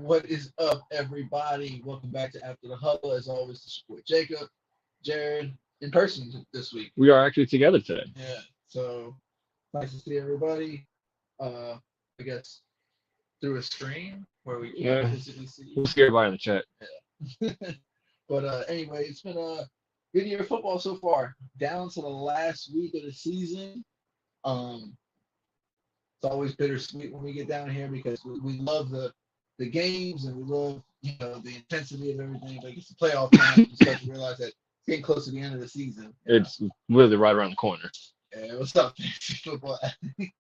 What is up, everybody? Welcome back to After the Huddle. As always, to support Jacob, Jared, in person this week. We are actually together today. Yeah, so nice to see everybody. I guess through a stream where we can't Yeah, physically see we'll you. see everybody in the chat. Yeah. But anyway, it's been a good year of football so far. Down to the last week of the season. Um, it's always bittersweet when we get down here because we love the games and we love the intensity of everything. But it's the playoff time. You start to realize that it's getting close to the end of the season. It's literally right around the corner. Yeah, what's up, fantasy football?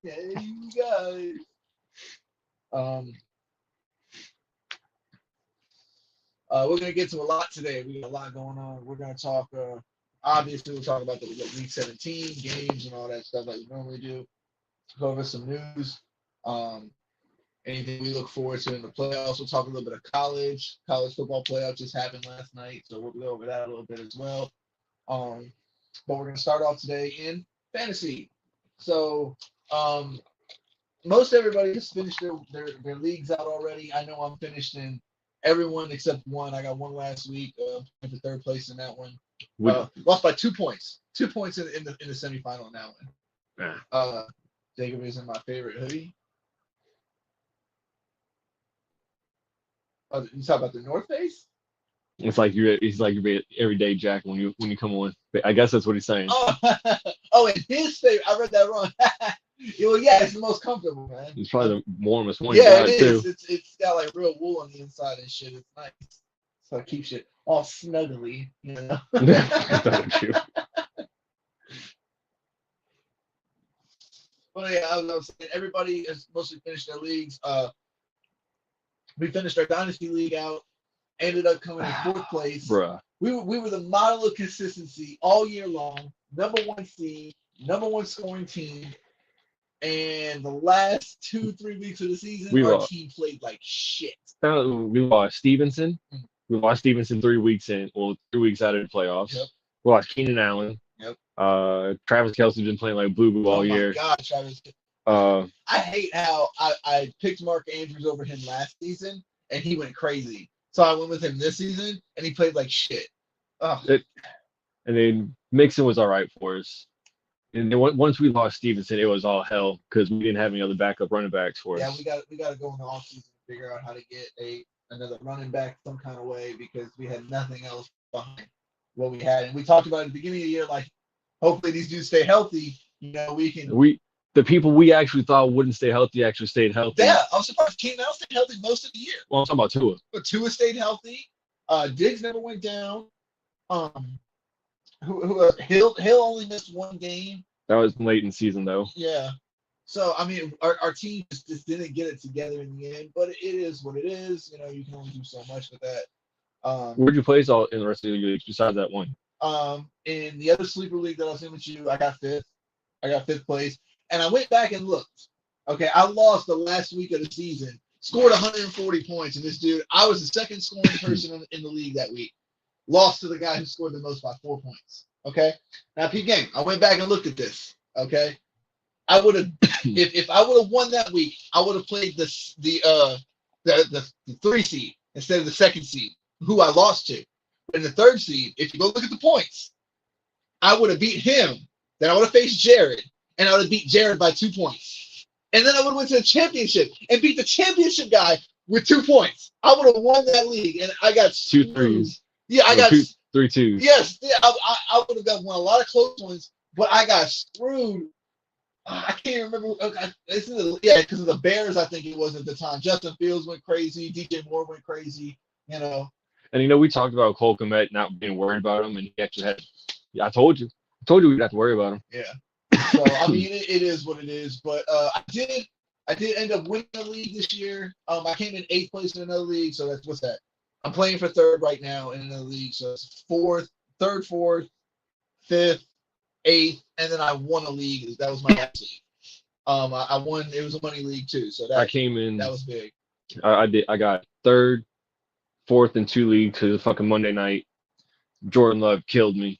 Hey, you guys. Um, we're gonna get to a lot today. We got a lot going on. We're gonna talk. Obviously, we'll talk about the Week 17 games and all that stuff like we normally do. Go over some news. Um, anything we look forward to in the playoffs. We'll talk a little bit of college. College football playoff just happened last night, so we'll go over that a little bit as well. But we're gonna start off today in fantasy. So most everybody has finished their leagues out already. I know I'm finished in everyone except one. I got one last week. For third place in that one. Lost by 2 points. 2 points in the semifinal in that one. Nah. Jacob isn't my favorite hoodie. Oh, you talk about the North Face? It's like you're everyday Jack when you come on. I guess that's what he's saying. Oh, and his favorite. I read that wrong. Well, yeah, it's the most comfortable, man. It's probably the warmest one. Yeah, it is. Too. It's got like real wool on the inside and shit. It's nice. So it keeps it all snuggly, you know. Don't you? But yeah, I was saying everybody has mostly finished their leagues. We finished our dynasty league out. Ended up coming in fourth place. Bruh. We were the model of consistency all year long. Number one seed, number one scoring team. And the last 2-3 weeks of the season, our team played like shit. We lost Stevenson. We lost Stevenson 3 weeks in. Well, 3 weeks out of the playoffs. Yep. We lost Keenan Allen. Yep. Travis Kelce's been playing like boo boo all year. Oh my God, Travis. I hate how I picked Mark Andrews over him last season, and he went crazy. So I went with him this season, and he played like shit. And then Mixon was all right for us. And then once we lost Stevenson, it was all hell because we didn't have any other backup running backs for us. Yeah, we got to go in the offseason to figure out how to get another running back some kind of way because we had nothing else behind what we had. And we talked about at the beginning of the year, like, hopefully these dudes stay healthy. The people we actually thought wouldn't stay healthy actually stayed healthy. Yeah, I was surprised. Keenan Allen stayed healthy most of the year. Well, I'm talking about Tua. But Tua stayed healthy. Diggs never went down. Hill only missed one game. That was late in the season, though. Yeah. So, I mean, our team just didn't get it together in the end, but it is what it is. You know, you can only do so much with that. Where'd you place all in the rest of the leagues besides that one? In the other sleeper league that I was in with you, I got fifth. I got fifth place. And I went back and looked. Okay, I lost the last week of the season, scored 140 points, and this dude, I was the second scoring person in the league that week. Lost to the guy who scored the most by 4 points. Okay, now P game. I went back and looked at this. Okay, I would have if I would have won that week, I would have played the 3 seed instead of the 2nd seed, who I lost to. But in the 3rd seed, if you go look at the points, I would have beat him. Then I would have faced Jared, and I would have beat Jared by 2 points. And then I would have went to the championship and beat the championship guy with 2 points. I would have won that league, and I got 2 threes. Yeah, I got 3 twos. Yes, yeah, I would have won a lot of close ones, but I got screwed. I can't remember. Because of the Bears, I think it was at the time. Justin Fields went crazy. DJ Moore went crazy. You know. And we talked about Cole Kmet not being worried about him, and he actually had. Yeah, I told you we didn't have to worry about him. Yeah. So I mean, it is what it is. But I did end up winning the league this year. I came in 8th place in another league. So what's that? I'm playing for 3rd right now in another league. So it's 3rd, 4th, 5th, 8th, and then I won a league. That was my last league. I won. It was a money league too. So I came in. That was big. I got 3rd, 4th, and 2 leagues because fucking Monday night. Jordan Love killed me.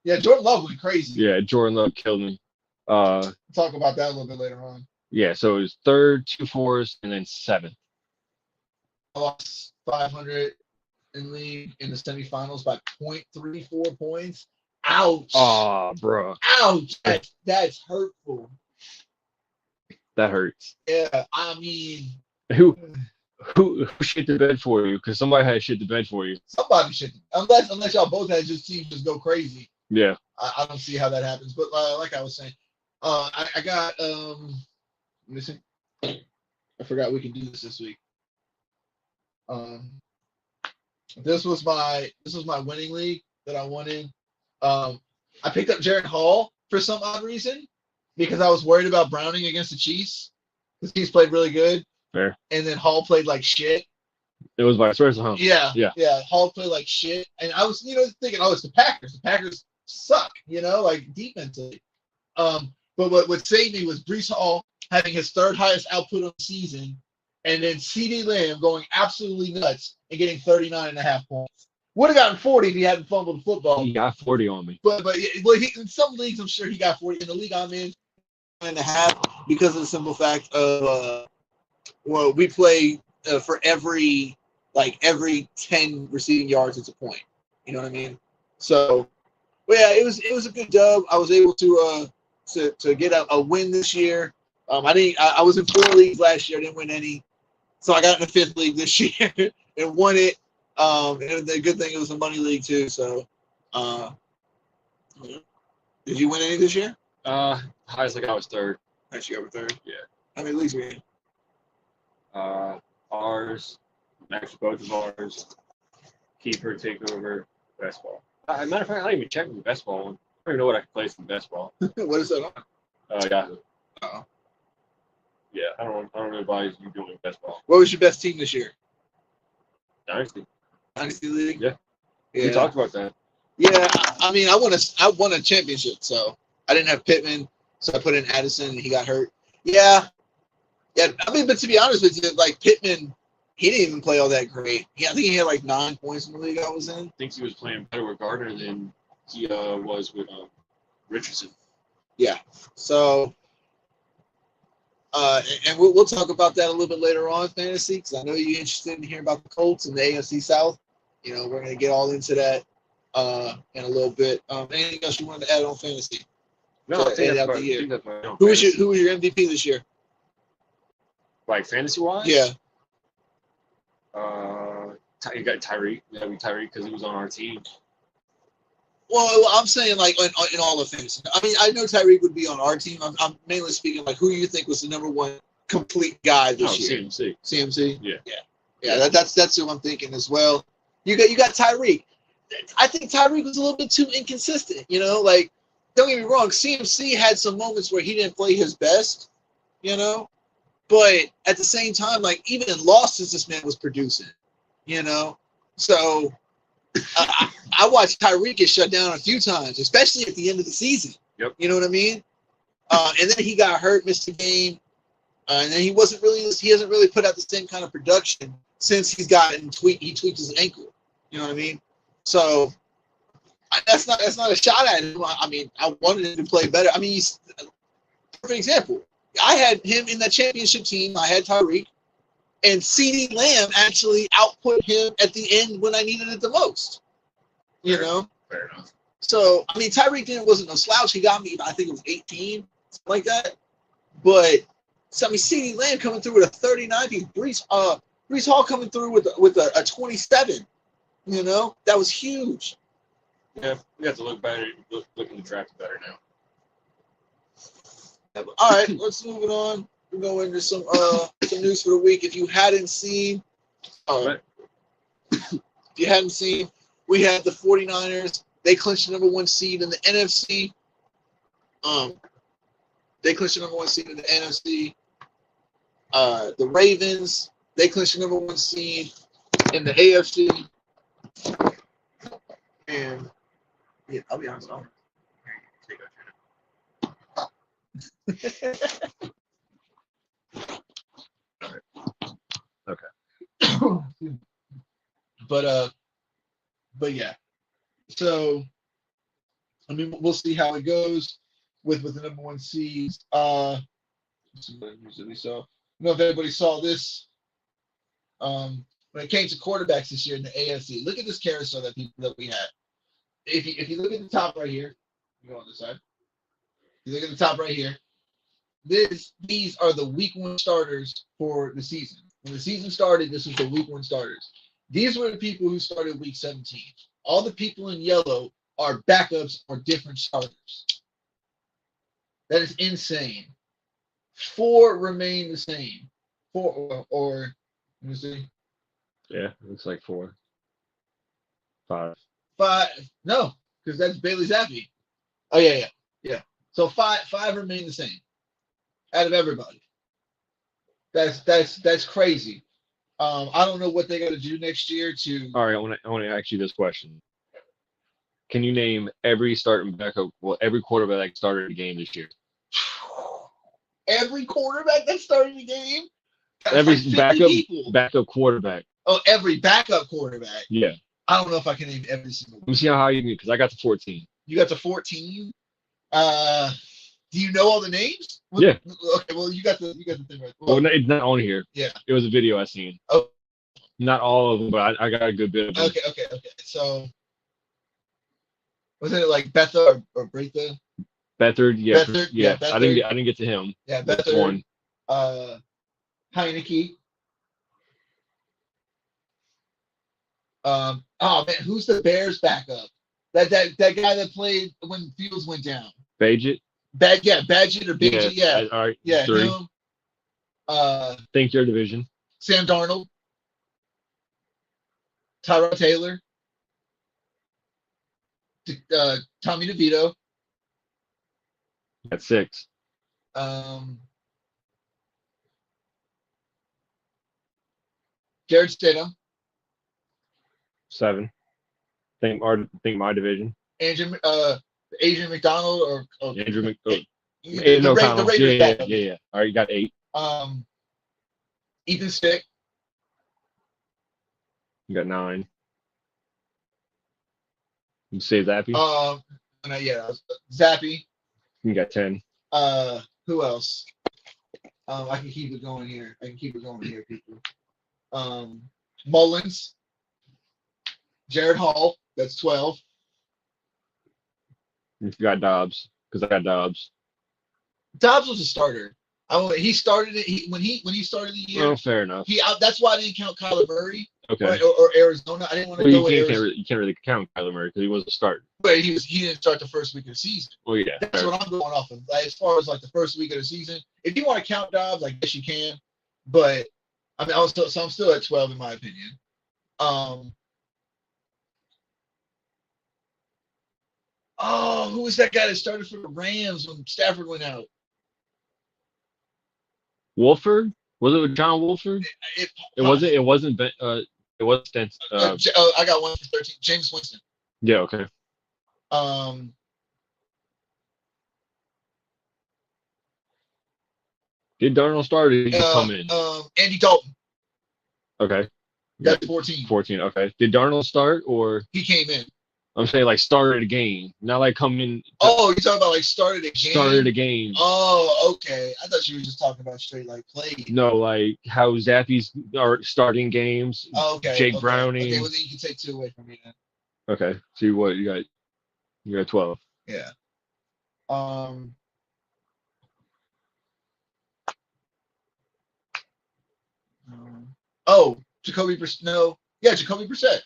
Yeah, Jordan Love went crazy. Yeah, Jordan Love killed me. Talk about that a little bit later on. Yeah, so it was 3rd, 2 4s, and then 7th. I lost 500 in league in the semifinals by 0.34 points. Ouch. Oh, bro. Ouch. That's hurtful. That hurts. Yeah, I mean, Who shit the bed for you? Because somebody had shit the bed for you. somebody should. Unless y'all both had just teams just go crazy. Yeah. I don't see how that happens. But like I was saying, I got listen. I forgot we can do this week. This was my winning league that I won in. I picked up Jared Hall for some odd reason because I was worried about Browning against the Chiefs. The Chiefs played really good. Fair. And then Hall played like shit. It was vice versa, huh? Yeah. Yeah. Hall played like shit. And I was, thinking, oh, it's the Packers. The Packers suck, like defensively. But what saved me was Breece Hall having his third highest output of the season, and then CeeDee Lamb going absolutely nuts and getting 39.5 points. Would have gotten 40 if he hadn't fumbled the football. He got 40 on me. But in some leagues, I'm sure he got 40. In the league I'm in, 9.5 because of the simple fact of we play for every 10 receiving yards, it's a point. You know what I mean? So, but yeah, it was a good dub. I was able to get a win this year. I was in 4 leagues last year. I didn't win any, so I got in the 5th league this year and won it. And the good thing, it was a money league too. So, did you win any this year? Highest I got was 3rd. Actually, over 3rd. Yeah. How many leagues were you in? Ours, actually both of ours, keeper, takeover, best ball. Matter of fact, I didn't even check the best ball one. I don't even know what I can place in best ball. What is that on? Yahoo. Oh. Yeah, I don't advise you doing best ball. What was your best team this year? Dynasty. Dynasty League? Yeah. Yeah. We talked about that. Yeah, I mean, I won a championship, so I didn't have Pittman, so I put in Addison, and he got hurt. Yeah. I mean, but to be honest with you, like Pittman, he didn't even play all that great. I think he had like 9 points in the league I was in. I think he was playing better with Gardner than he was with Richardson. Yeah. So, and we'll talk about that a little bit later on, fantasy, because I know you're interested in hearing about the Colts and the AFC South. We're going to get all into that in a little bit. Anything else you wanted to add on fantasy? No, I think that's Who was your MVP this year? Like fantasy wise? Yeah. You got Tyreek. Yeah, Tyreek because he was on our team. Well, I'm saying like in all of fantasy. I mean, I know Tyreek would be on our team. I'm mainly speaking like who you think was the number one complete guy this year. CMC. CMC. Yeah. That's who I'm thinking as well. You got Tyreek. I think Tyreek was a little bit too inconsistent. Like don't get me wrong, CMC had some moments where he didn't play his best. But at the same time, like even in losses, this man was producing. So I watched Tyreek get shut down a few times, especially at the end of the season. Yep. You know what I mean? And then he got hurt, missed the game, and then he hasn't really put out the same kind of production since he tweaked his ankle. You know what I mean? So that's not a shot at him. I mean, I wanted him to play better. I mean, he's perfect example. I had him in that championship team. I had Tyreek, and CeeDee Lamb actually output him at the end when I needed it the most. Fair enough. So I mean, Tyreek wasn't no slouch. He got me, I think it was 18, something like that. But so I mean, CeeDee Lamb coming through with a 39 piece, Breece Hall coming through with a 27. That was huge. Yeah, we have to look better. Look in the draft better now. All right, let's move it on. We'll go into some news for the week. If you hadn't seen, we had the 49ers. They clinched the number 1 seed in the NFC. They clinched the number 1 seed in the NFC. The Ravens, they clinched the number 1 seed in the AFC. And yeah, I'll be honest. Okay. But yeah. So I mean, we'll see how it goes with the number 1 seeds. Let's see what news that we saw. I don't know if everybody saw this. when it came to quarterbacks this year in the AFC. Look at this carousel that we had. If you look at the top right here, you go on this side. You look at the top right here. These are the week 1 starters for the season. When the season started, this was the week 1 starters. These were the people who started week 17. All the people in yellow are backups or different starters. That is insane. 4 remain the same. 4 or let me see. Yeah, looks like 4. 5. 5. No, because that's Bailey Zappi. Oh yeah. So 5 remain the same out of everybody. That's crazy. I don't know what they got to do next year to. All right, I want to ask you this question. Can you name every starting backup? Well, every quarterback that started a game this year. Every quarterback that started the game. Every like backup quarterback. Oh, every backup quarterback. Yeah. I don't know if I can name every single one. Let me see how you do, because I got to 14. You got to 14. Do you know all the names? Yeah. Okay. Well, you got the thing right. Well, it's not on here. Yeah. It was a video I seen. Oh. Not all of them, but I got a good bit of them. Okay. So, was it like Betha or Bretha? Beathard, yeah. Beathard, yeah. Beathard. I didn't get to him. Yeah, That's Beathard. one. Heineke. Oh man, who's the Bears backup? That guy that played when Fields went down. Badgett. Badgett or Badgett, yeah. All right. Yeah, 3. him. Think your division. Sam Darnold. Tyrod Taylor. Tommy DeVito. That's 6. Jared Stidham. 7. Think my division. Adrian McDonald or Andrew the Raiders. backup. Yeah. All right, you got 8. Ethan Stick. You got 9. You say Zappy? Zappy. You got 10. Who else? I can keep it going here. People. Mullins. Jared Hall. That's 12. You got Dobbs, because I got Dobbs. Dobbs was a starter. He started it when he started the year. Well, fair enough. That's why I didn't count Kyler Murray. Okay. Or Arizona. I didn't want to go with Arizona. You can't really count Kyler Murray because he was a start. But he didn't start the first week of the season. Well, yeah. That's what I'm going off of. Like, as far as like the first week of the season, if you want to count Dobbs, I guess you can. But I mean, I'm still at 12 in my opinion. Who was that guy that started for the Rams when Stafford went out? Wolford? Was it with John Wolford? It wasn't. It was Stenson. I got one for 13. James Winston. Yeah. Okay. Did Darnold start or did he just come in? Andy Dalton. Okay. That's 14. 14. Okay. Did Darnold start or he came in? I'm saying like started a game, not like come in. Oh, you're talking about like started a game. Started a game. Oh, okay. I thought you were just talking about straight like played. No, like how Zappy's are starting games. Oh, okay. Jake Browning. Okay, well then you can take 2 away from me then. Okay. See what you got. You got 12. Yeah. Jacoby Brissett. No. Yeah, Jacoby Brissett.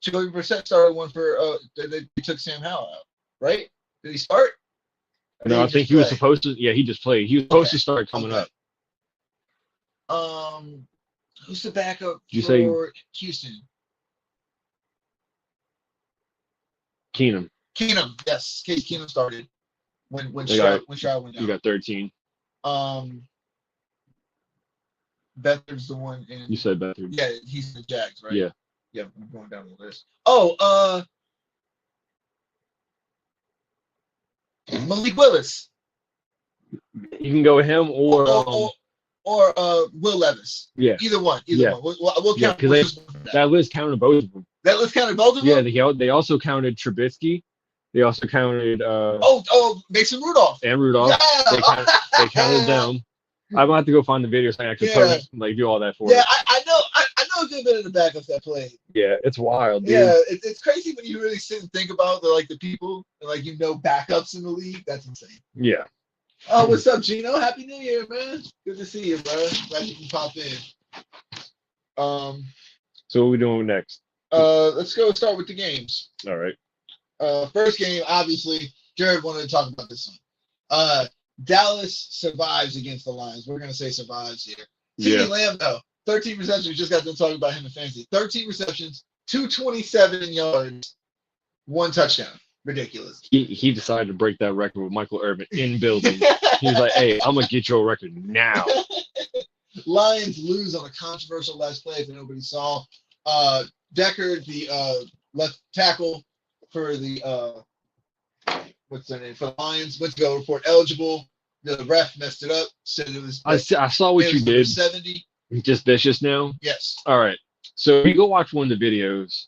Jacoby Brissett started one for they took Sam Howell out, right? Did he start? No, I think he was supposed to. Yeah, he just played. He was supposed to start coming up. Who's the backup for Houston? Keenum. Yes, Case Keenum started when Stroud went down. You got 13. Beathard's the one in. You said Beathard. Yeah, he's the Jags, right? Yeah. Yeah, I'm going down the list. Malik Willis. You can go with him or Will Levis. Yeah. Either one. We'll count. That list counted both of them. That list counted both of them? Yeah, they also counted Trubisky. They also counted Mason Rudolph. And Rudolph. Yeah. They counted them. I'm gonna have to go find the video so I can do all that for you. you. I know good bit of the backups that played. Yeah, it's wild, dude. Yeah, it's crazy when you really sit and think about the people and backups in the league. That's insane. Yeah. Oh, what's up, Gino? Happy New Year, man. Good to see you, bro. Glad you can pop in. So what are we doing next? Let's go start with the games. All right. First game, obviously, Jared wanted to talk about this one. Dallas survives against the Lions. We're gonna say survives here. CeeDee Lamb, though, 13 receptions. We just got done talking about him in fantasy. 13 receptions, 227 yards, 1 touchdown. Ridiculous. He decided to break that record with Michael Irvin in building. He was like, "Hey, I'm gonna get your record now." Lions lose on a controversial last play that nobody saw. Decker, the left tackle for the what's their name for the Lions, went to go report eligible. The ref messed it up. Said it was. I saw what you did. 70. Just vicious now. Yes. All right. So if you go watch one of the videos,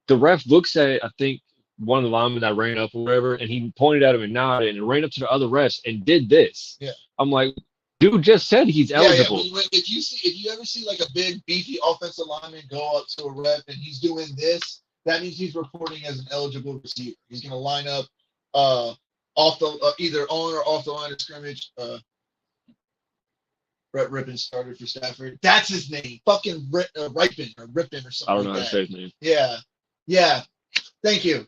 the ref looks at, I think, one of the linemen that ran up or whatever, and he pointed at him and nodded and ran up to the other refs and did this. Yeah. I'm like, dude just said he's eligible. Yeah. If you ever see a big beefy offensive lineman go up to a ref and he's doing this, that means he's reporting as an eligible receiver. He's going to line up off the either on or off the line of scrimmage. Brett Rippon started for Stafford. That's his name. Fucking Rippon or Rippon or something. I don't know like how to say his name. Yeah. Thank you.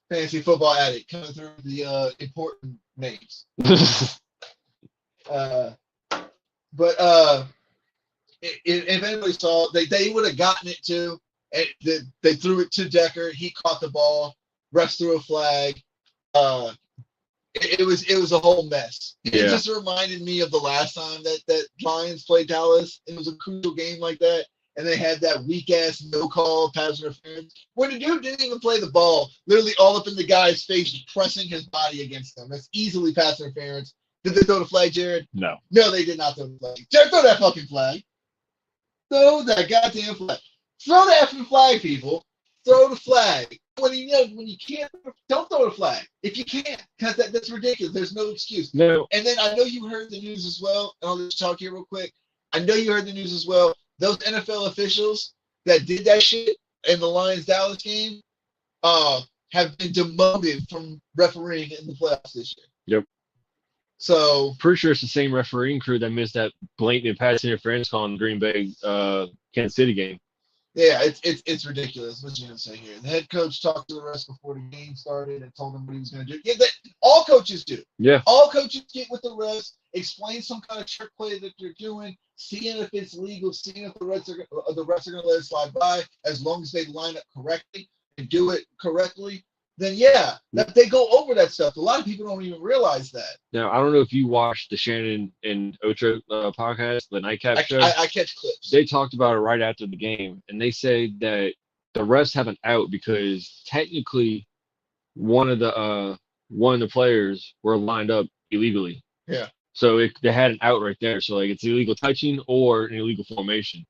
Fantasy football addict coming through the important names. If anybody saw, they would have gotten it too. They threw it to Decker. He caught the ball. Refs threw a flag. It was a whole mess. It just reminded me of the last time that Lions played Dallas. It was a crucial game like that, and they had that weak ass no call pass interference where the dude didn't even play the ball, literally all up in the guy's face, pressing his body against them. That's easily pass interference. Did they throw the flag, Jared? No, they did not throw the flag. Jared, throw that fucking flag. Throw that goddamn flag. Throw the effing flag, people. Throw the flag. When you can't, don't throw the flag if you can't, because that's ridiculous. There's no excuse. No. And then I know you heard the news as well. And I'll just talk here real quick. I know you heard the news as well. Those NFL officials that did that shit in the Lions-Dallas game have been demoted from refereeing in the playoffs this year. Yep. So pretty sure it's the same refereeing crew that missed that blatant pass interference call in the Green Bay Kansas City game. Yeah, it's ridiculous. What you gonna say here? The head coach talked to the rest before the game started and told them what he was gonna do. Yeah, all coaches do. Yeah. All coaches get with the refs, explain some kind of trick play that they're doing, seeing if it's legal, seeing if the refs are gonna let it slide by, as long as they line up correctly and do it correctly. Then they go over that stuff. A lot of people don't even realize that. Now, I don't know if you watched the Shannon and Ocho podcast, the Nightcap show. I catch clips. They talked about it right after the game, and they say that the refs have an out because technically one of the players were lined up illegally. Yeah. So they had an out right there. So it's illegal touching or an illegal formation.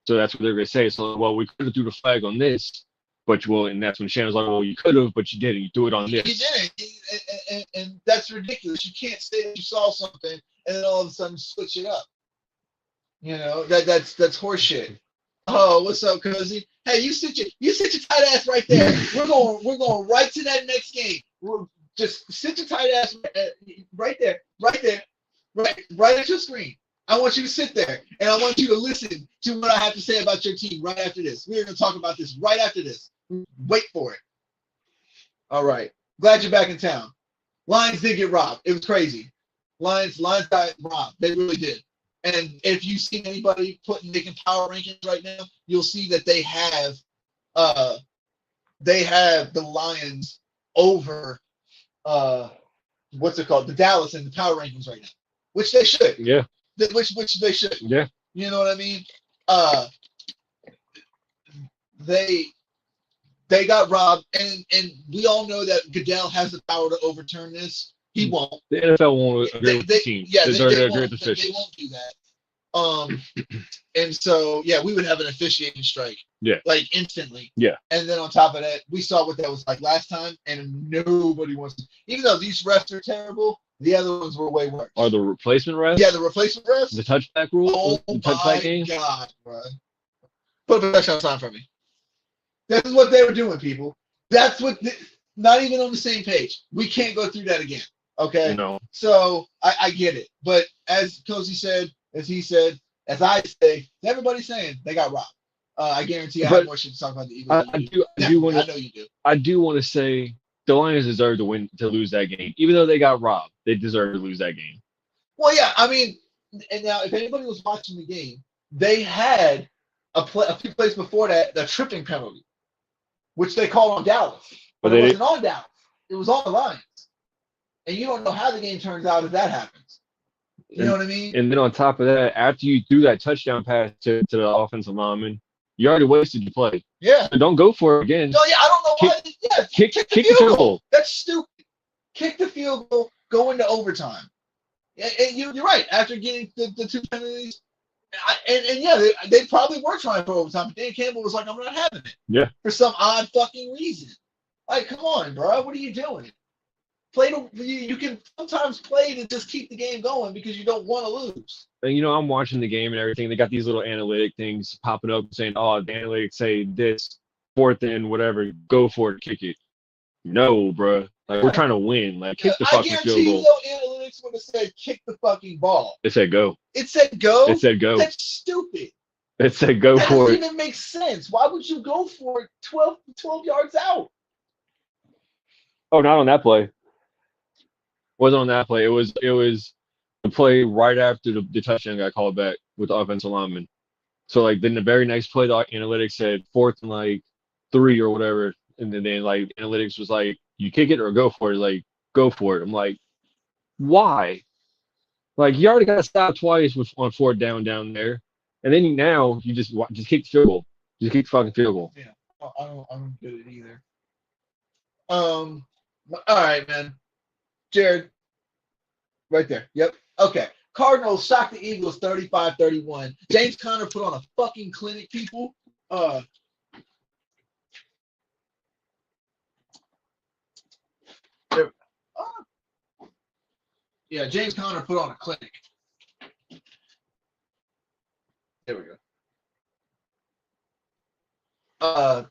So that's what they're going to say. So we could have threw the flag on this. And that's when Shannon's like, well, you could have, but you didn't. You do it on this. You didn't, and that's ridiculous. You can't say that you saw something and then all of a sudden switch it up. That's horseshit. Oh, what's up, Cozy? Hey, you sit your tight ass right there. We're going right to that next game. Just sit your tight ass right there, right at your screen. I want you to sit there, and I want you to listen to what I have to say about your team right after this. We're going to talk about this right after this. Wait for it. All right. Glad you're back in town. Lions did get robbed. It was crazy. Lions got robbed. They really did. And if you see anybody making power rankings right now, you'll see that they have the Lions over the Dallas in the power rankings right now, which they should. Yeah. Which they should. Yeah. You know what I mean? They got robbed, and we all know that Goodell has the power to overturn this. He won't. The NFL won't agree with the team. Yeah, they won't do that. And so we would have an officiating strike. Yeah. Like instantly. Yeah. And then on top of that, we saw what that was like last time, and nobody wants to. Even though these refs are terrible, the other ones were way worse. Are the replacement refs? Yeah, the replacement refs. The touchback rule? Oh the touchback game? God, bro. Put up a touchdown sign for me. This is what they were doing, people. That's what. Not even on the same page. We can't go through that again. Okay. No. So I get it, but as Cozy said, as he said, as I say, everybody's saying they got robbed. I guarantee I have more shit to talk about the Eagles. I know you do. I do want to say the Lions deserve to lose that game, even though they got robbed. They deserve to lose that game. Well, yeah, I mean, and now if anybody was watching the game, they had a few plays before that the tripping penalty, which they called on Dallas, but it wasn't on Dallas. It was on the Lions, and you don't know how the game turns out if that happens. You know what I mean? And then on top of that, after you threw that touchdown pass to the offensive lineman, you already wasted your play. Yeah. So don't go for it again. No, yeah, I don't know why. Yeah, kick the field goal. That's stupid. Kick the field goal, go into overtime. And you're right. After getting the two penalties, they probably were trying for overtime, but Dan Campbell was like, I'm not having it. Yeah. For some odd fucking reason. Like, come on, bro. What are you doing? You can sometimes play to just keep the game going because you don't want to lose. And I'm watching the game and everything. They got these little analytic things popping up saying, "Oh, the analytics say this 4th and whatever, go for it, kick it." No, bro. Like we're trying to win. Like kick the fucking field goal. I guarantee you, analytics would have said kick the fucking ball. It said go. It said go. It said go. That's stupid. It said go for it. That doesn't even make sense. Why would you go for it 12 yards out? Oh, not on that play. Wasn't on that play. It was the play right after the touchdown got called back with the offensive lineman. So like then the very next play, the analytics said 4th and like 3 or whatever, and then like analytics was like, you kick it or go for it. Like go for it. I'm like, why? Like you already got stopped twice on 4th down there, and then now you just kick the field goal. Just kick the fucking field goal. Yeah, I don't get it either. All right, man. Jared, right there. Yep. Okay. Cardinals shocked the Eagles 35-31. James Conner put on a fucking clinic, people. Yeah, James Conner put on a clinic. There we go.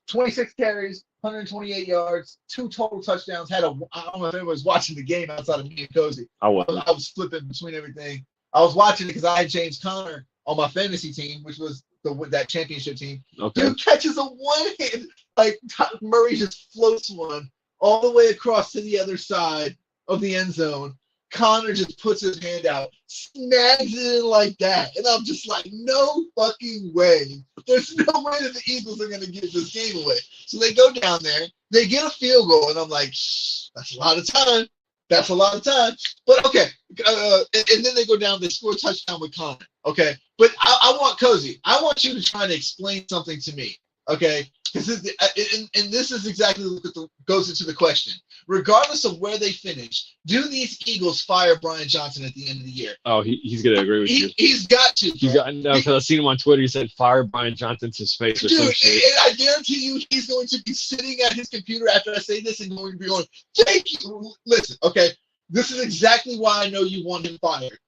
26 carries, 128 yards, 2 total touchdowns. I don't know if anyone was watching the game outside of me and Cozy. I was flipping between everything. I was watching it because I had James Conner on my fantasy team, which was that championship team. Okay. Dude catches a one-hand, like Murray just floats one all the way across to the other side of the end zone. Conner just puts his hand out, snags it in like that. And I'm just like, no fucking way. There's no way that the Eagles are going to give this game away. So they go down there, they get a field goal, and I'm like, that's a lot of time. That's a lot of time. But okay. And then they go down, they score a touchdown with Conner. Okay. But I want Cozy. I want you to try to explain something to me. Okay. Because this is exactly what goes into the question. Regardless of where they finish, do these Eagles fire Brian Johnson at the end of the year? Oh, he's gonna agree with you. He's got to. Because I've seen him on Twitter. He said fire Brian Johnson to space or some shit. And I guarantee you, he's going to be sitting at his computer after I say this and going to be going, "Thank you." Listen, okay, this is exactly why I know you want him fired.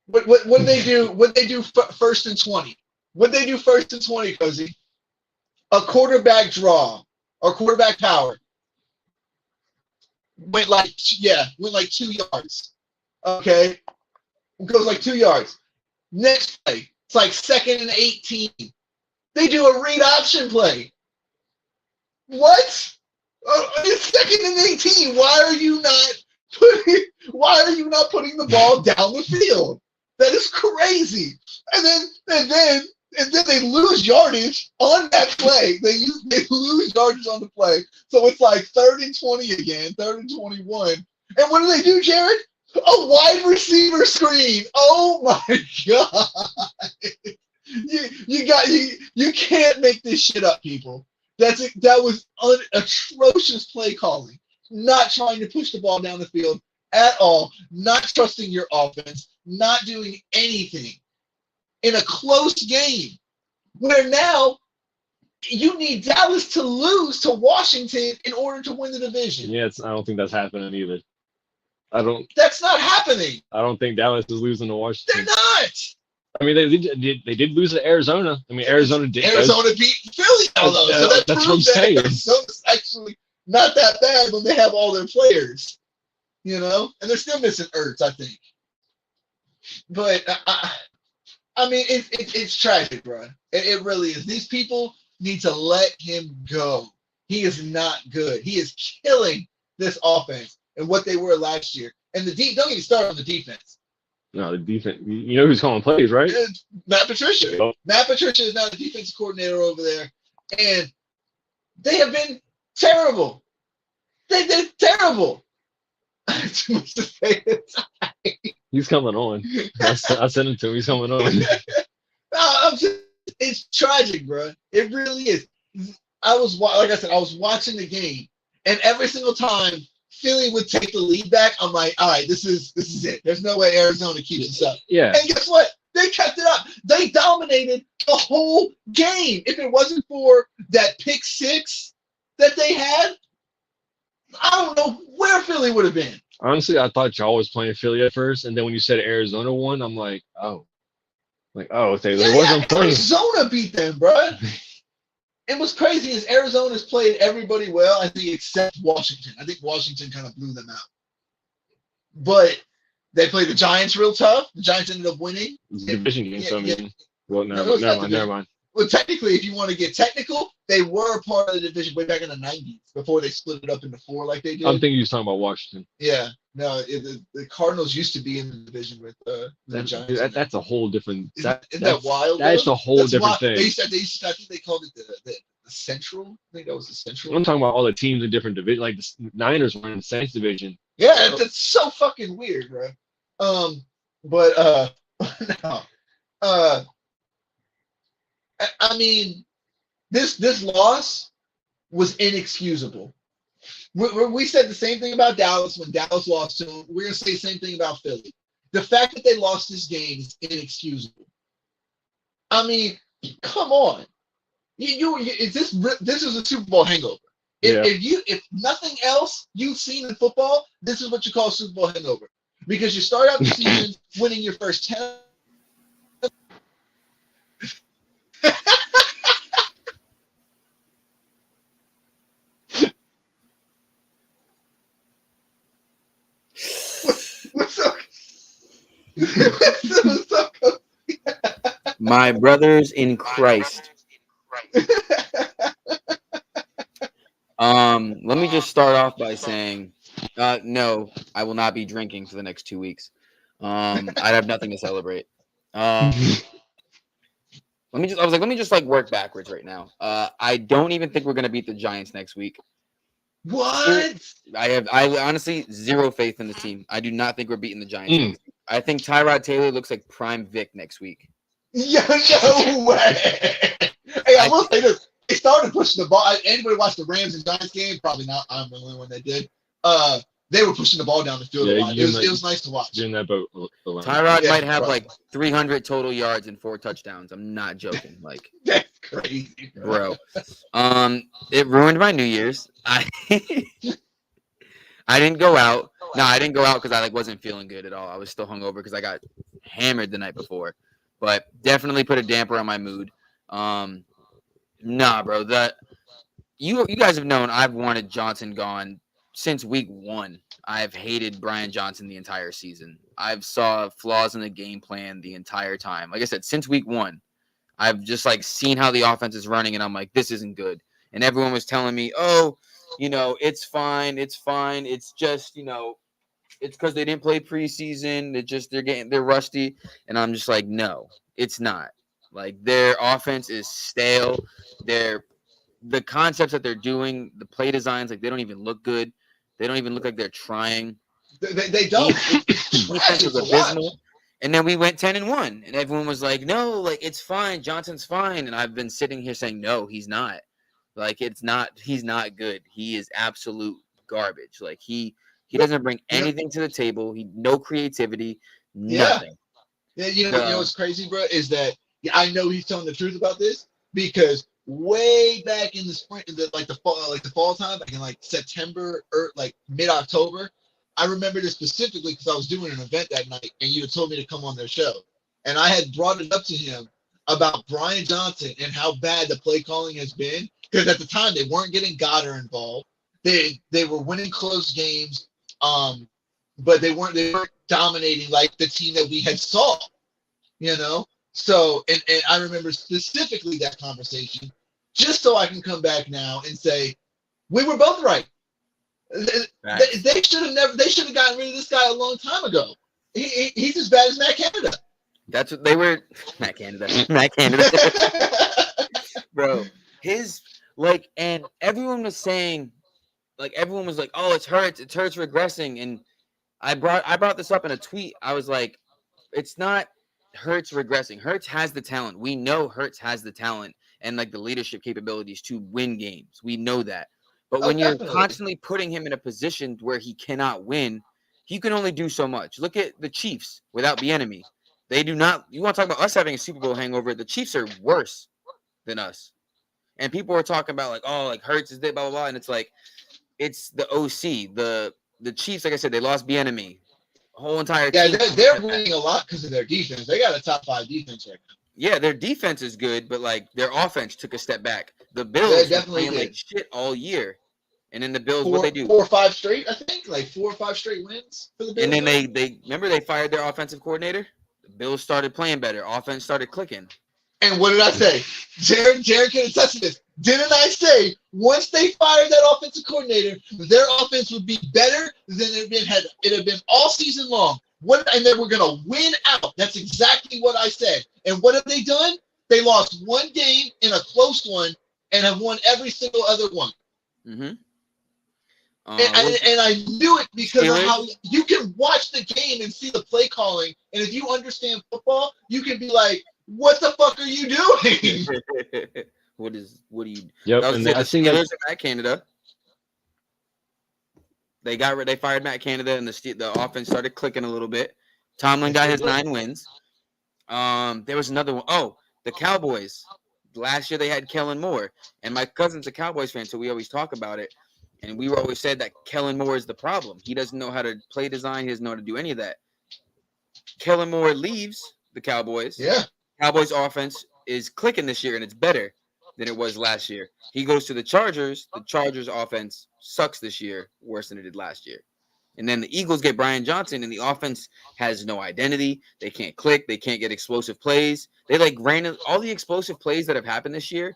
What do they do? What they do 1st and 20? What they do 1st and 20, Cozy? A quarterback draw or quarterback power. Went like 2 yards. Okay. Goes like 2 yards. Next play, it's like 2nd and 18. They do a read option play. What? It's 2nd and 18. Why are you not putting the ball down the field? That is crazy. And then they lose yardage on that play. They lose yardage on the play. So it's like 3rd and 20 again, 3rd and 21. And what do, Jared? A wide receiver screen. Oh my God. You can't make this shit up, people. That was atrocious play calling. Not trying to push the ball down the field at all. Not trusting your offense. Not doing anything. In a close game where now you need Dallas to lose to Washington in order to win the division. Yeah, I don't think that's happening either. That's not happening. I don't think Dallas is losing to Washington. They're not. I mean, they did lose to Arizona. I mean, Arizona did. Arizona beat Philly, though. So that That's what I'm proves that saying. Arizona's actually not that bad when they have all their players, and they're still missing Ertz, I think. But I mean, it's tragic, bro. It really is. These people need to let him go. He is not good. He is killing this offense and what they were last year. And don't get me started on the defense. No, the defense. You know who's calling plays, right? Matt Patricia. Yep. Matt Patricia is now the defensive coordinator over there, and they have been terrible. They're terrible. Too much to say. He's coming on. I sent him to him. He's coming on. It's tragic, bro. It really is. Like I said, I was watching the game, and every single time Philly would take the lead back, I'm like, all right, this is it. There's no way Arizona keeps this up. Yeah. And guess what? They kept it up. They dominated the whole game. If it wasn't for that pick six that they had, I don't know where Philly would have been. Honestly, I thought y'all was playing Philly at first, and then when you said Arizona won, I'm like, oh. Okay. They wasn't playing. Arizona beat them, bro. It was crazy as Arizona's played everybody well, I think, except Washington. I think Washington kind of blew them out. But they played the Giants real tough. The Giants ended up winning. It's a division game, so I mean, well, No, never mind. Well, technically, if you want to get technical, they were part of the division way back in the 90s before they split it up into four like they did. I'm thinking you was talking about Washington. Yeah. No, the Cardinals used to be in the division with the Giants. That's a whole different. Isn't that wild? That's a whole different thing. They used to, I think they called it the Central. I think that was the Central. I'm talking about all the teams in different divisions. Like the Niners were in the Saints division. Yeah, that's so fucking weird, bro. But no. I mean, this loss was inexcusable. We said the same thing about Dallas when Dallas lost to them. We're gonna say the same thing about Philly. The fact that they lost this game is inexcusable. I mean, come on. This is a Super Bowl hangover. If nothing else you've seen in football, this is what you call Super Bowl hangover. Because you start out the season winning your first 10. What's up? My brothers in Christ. Let me just start off by saying, no, I will not be drinking for the next 2 weeks. I have nothing to celebrate. Let me just work backwards right now. I don't even think we're gonna beat the Giants next week. What? I honestly zero faith in the team. I do not think we're beating the Giants. I think Tyrod Taylor looks like prime Vic next week. Yeah, no way. Hey, I will say this. They started pushing the ball. Anybody watched the Rams and Giants game? Probably not. I'm the only one that did. They were pushing the ball down the field a lot. It was nice to watch. In that boat. Tyrod might have like 300 total yards and 4 touchdowns. I'm not joking. Like that's crazy, bro. It ruined my New Year's. I didn't go out. No, I didn't go out because I wasn't feeling good at all. I was still hungover because I got hammered the night before. But definitely put a damper on my mood. Nah, bro. You guys have known I've wanted Johnson gone since week 1. I've hated Brian Johnson the entire season. I've saw flaws in the game plan the entire time. Like I said, since week 1, I've just seen how the offense is running, and I'm like, this isn't good. And everyone was telling me, oh, it's fine. It's fine. It's just, it's because they didn't play preseason. They're rusty. And I'm just like, no, it's not. Like, their offense is stale. The concepts that they're doing, the play designs, they don't even look good. They don't even look like they're trying. They don't. Defense was abysmal. And then we went 10-1, and everyone was like, no, it's fine. Johnson's fine. And I've been sitting here saying, no, he's not. He's not good. He is absolute garbage. He doesn't bring anything to the table. No creativity, nothing. Yeah. You know what's crazy, bro, is that I know he's telling the truth about this because way back in the spring, the fall time, back in September or mid-October, I remember this specifically because I was doing an event that night and you had told me to come on their show. and I had brought it up to him about Brian Johnson and how bad the play calling has been, because at the time they weren't getting Goddard involved. They were winning close games, but they weren't dominating like the team that we had saw, you know. So and I remember specifically that conversation, just so I can come back now and say we were both right. They should have never. They should have gotten rid of this guy a long time ago. He's as bad as Matt Canada. That's what they were. Matt Canada. Matt Canada. Bro, and everyone was saying, like, everyone was like, oh, it's Hurts regressing. And I brought this up in a tweet. I was like, it's not Hurts regressing. Hurts has the talent. We know Hurts has the talent and like the leadership capabilities to win games. We know that. But when you're constantly putting him in a position where he cannot win, he can only do so much. Look at the Chiefs without Bieniemy. They do not. You want to talk about us having a Super Bowl hangover? The Chiefs are worse than us. And people are talking about like, oh, like Hurts is blah blah blah, and it's like, it's the OC, the Chiefs. Like I said, they lost Bieniemy. Whole entire team. Yeah, they're winning a lot because of their defense. They got a top 5 defense right now. Yeah, their defense is good, but like their offense took a step back. The Bills definitely playing like shit all year, and then the Bills, what they do? 4 or 5 straight, I think, like 4 or 5 straight wins for the Bills. And then they remember they fired their offensive coordinator. The Bills started playing better. Offense started clicking. And what did I say? Jared can attest to this. Didn't I say once they fired that offensive coordinator, their offense would be better than it had been all season long? And they were going to win out. That's exactly what I said. And what have they done? They lost one game in a close one and have won every single other one. Mm-hmm. And I knew it because of how you can watch the game and see the play calling. And if you understand football, you can be like, what the fuck are you doing? What do you? Yep. And I think that's Matt Canada. They fired Matt Canada, and the offense started clicking a little bit. Tomlin got his 9 wins. There was another one. Oh, the Cowboys. Last year they had Kellen Moore, and my cousin's a Cowboys fan, so we always talk about it. And we always said that Kellen Moore is the problem. He doesn't know how to play design. He doesn't know how to do any of that. Kellen Moore leaves the Cowboys. Yeah. Cowboys offense is clicking this year, and it's better than it was last year. He goes to the Chargers. The Chargers offense sucks this year, worse than it did last year. And then the Eagles get Brian Johnson, and the offense has no identity. They can't click. They can't get explosive plays. They ran all the explosive plays that have happened this year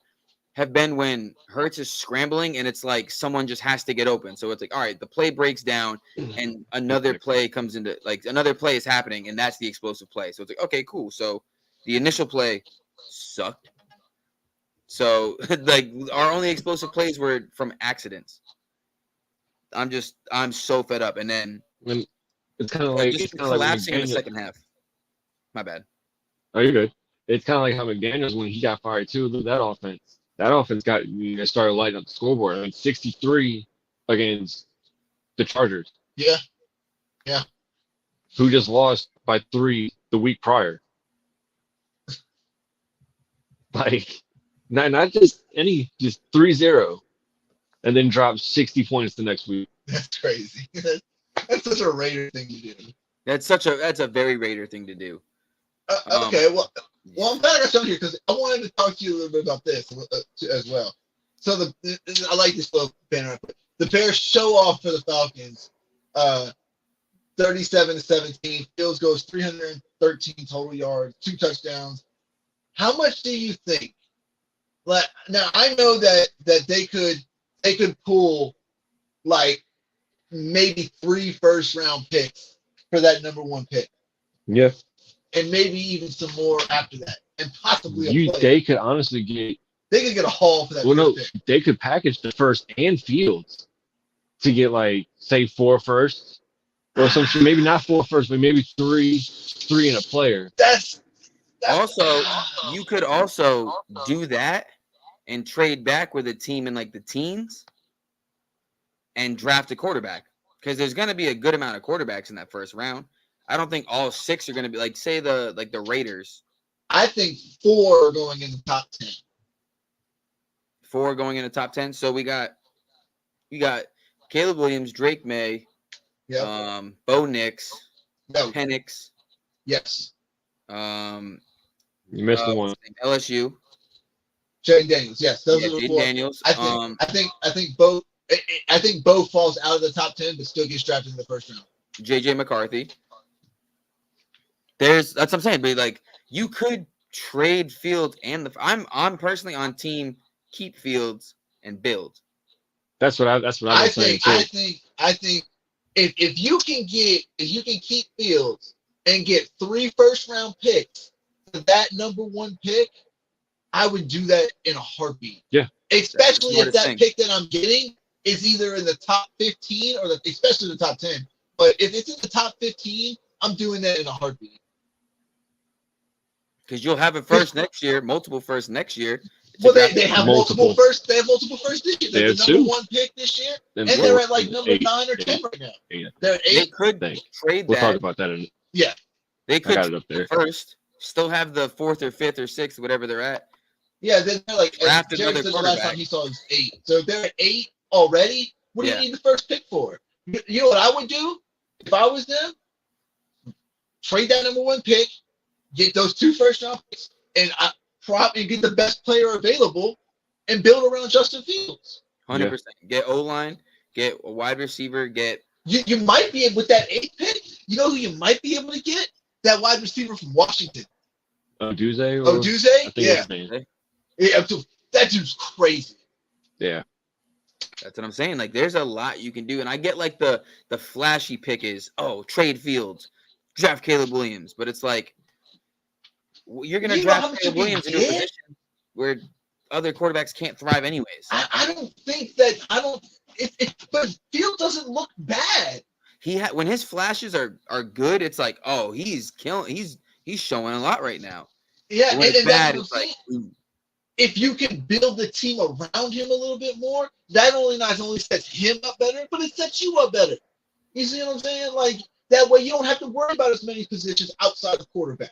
have been when Hurts is scrambling, and it's like someone just has to get open. So it's like, all right, the play breaks down, and another play comes into another play is happening, and that's the explosive play. So it's like, okay, cool. So the initial play sucked. So our only explosive plays were from accidents. I'm so fed up. And then it's kind of like collapsing in the second half. My bad. Oh, you're good. It's kind of like how McDaniels, when he got fired too, look at that offense got started lighting up the scoreboard. I mean, 63 against the Chargers. Yeah. Who just lost by 3 the week prior. Not just any, just 3-0, and then drop 60 points the next week. That's crazy. That's such a Raider thing to do. That's a very Raider thing to do. Okay, well, I'm glad I got you here because I wanted to talk to you a little bit about this as well. So I like this little banner. The Bears show off for the Falcons, 37-17. Fields goes 313 total yards, 2 touchdowns. How much do you think? Now I know that they could pull like maybe 3 first-round picks for that number 1 pick. Yeah. And maybe even some more after that, and possibly they could honestly get. They could get a haul for that. Well, no, pick. they could package the first and Fields to get say 4 firsts, or some maybe not 4 firsts, but maybe 3 and a player. That's also you could also do that and trade back with a team in the teens and draft a quarterback, because there's going to be a good amount of quarterbacks in that first round. I don't think all 6 are going to be say the Raiders. I think 4 are going in the top 10. 4 going in the top 10. So we got Caleb Williams, Drake May, yep. Bo Nix, Penix. Yes. You missed the what's one. his name? LSU. Jaden Daniels. Yes, those Yeah, are the Jaden four. Daniels. I think Bo falls out of the top 10, but still gets drafted in the first round. JJ McCarthy. That's what I'm saying. But like, you could trade Fields and I'm personally on team keep Fields and build. That's what I've been saying too. I think if you can keep Fields and get 3 first-round picks for that number 1 pick, I would do that in a heartbeat. Yeah. Especially if that pick that I'm getting is either in the top 15 or especially the top 10. But if it's in the top 15, I'm doing that in a heartbeat. Because you'll have a first next year, multiple first next year. Well, they have multiple first. They have multiple first this year. They're the number 1 pick this year, and they're at like number 9 or 10 right now. They're at 8. They could trade that. We'll talk about that. Yeah. They could trade the first, still have the 4th or 5th or 6th, whatever they're at. Yeah, they're like draft Jerry said the last time he saw was 8. So if they're at 8 already, what do you need the first pick for? You know what I would do if I was them? Trade that number 1 pick, get those 2 first-round picks, and get the best player available, and build around Justin Fields. 100%. Get O-line, get a wide receiver, get. You might be able with that 8th pick. You know who you might be able to get? That wide receiver from Washington. Oduzay? Yeah. Yeah, that dude's crazy. Yeah. That's what I'm saying. Like, there's a lot you can do. And I get, like, the flashy pick is, trade Fields, draft Caleb Williams. But it's like, you're going to draft Caleb Williams into a position where other quarterbacks can't thrive anyways. I don't think that – but Fields doesn't look bad. When his flashes are good, it's like, he's killing – he's showing a lot right now. Yeah, and that's what I'm saying. If you can build the team around him a little bit more, that not only sets him up better, but it sets you up better. You see what I'm saying? Like, that way you don't have to worry about as many positions outside of quarterback.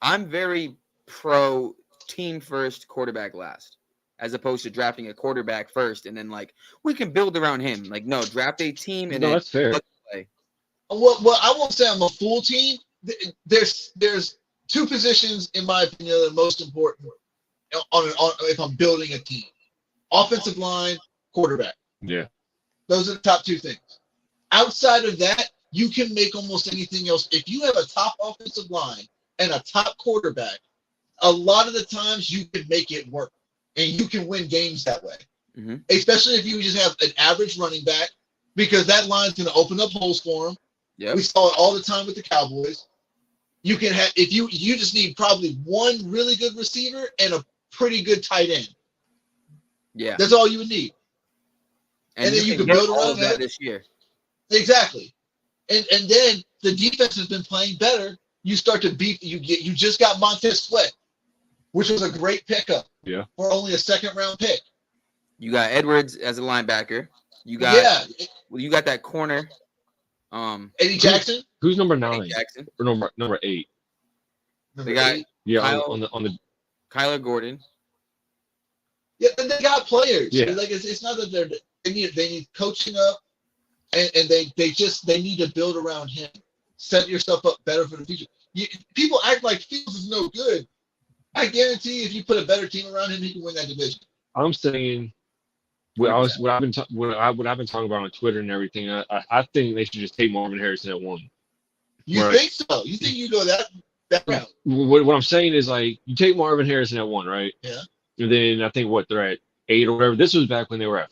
I'm very pro team first, quarterback last, as opposed to drafting a quarterback first and then, like, we can build around him. Like, no, draft a team and then that's fair. Play. Well, I won't say I'm a full team. There's 2 positions, in my opinion, that are most important if I'm building a team: offensive line, quarterback. Yeah, those are the top 2 things. Outside of that, you can make almost anything else. If you have a top offensive line and a top quarterback, a lot of the times you can make it work, and you can win games that way. Mm-hmm. Especially if you just have an average running back, because that line's going to open up holes for them. Yep. We saw it all the time with the Cowboys. You can have if you just need probably 1 really good receiver and a pretty good tight end. Yeah, that's all you would need, and then you can build around that this year. Exactly, and then the defense has been playing better. You start to beat. You just got Montez Sweat, which was a great pickup. Yeah, for only a 2nd-round pick. You got Edwards as a linebacker. You got you got that corner. Eddie Jackson. Who's number 9? Eddie Jackson. Or number 8? They got on the Kyler Gordon. Yeah, and they got players. Yeah. Like it's not that they need coaching up, and they need to build around him. Set yourself up better for the future. People act like Fields is no good. I guarantee if you put a better team around him, he can win that division. I'm saying what I've been talking about on Twitter and everything. I think they should just take Marvin Harrison at 1. You think so? You think you go that route? What I'm saying is, like, you take Marvin Harrison at 1, right? Yeah. And then I think they're at 8 or whatever. This was back when they were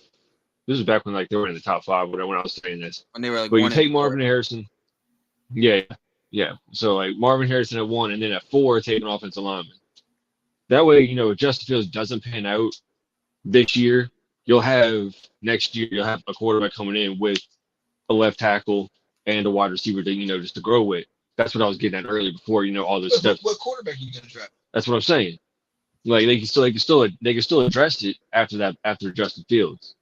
like they were in the top 5. When I was saying this, when they were like, but you take Marvin Harrison. Yeah. So like Marvin Harrison at 1, and then at 4, take an offensive lineman. That way, if Justin Fields doesn't pan out this year, next year you'll have a quarterback coming in with a left tackle and a wide receiver to just to grow with. That's what I was getting at earlier before all this stuff. What quarterback are you gonna draft? That's what I'm saying. Like they can still address it after Justin Fields.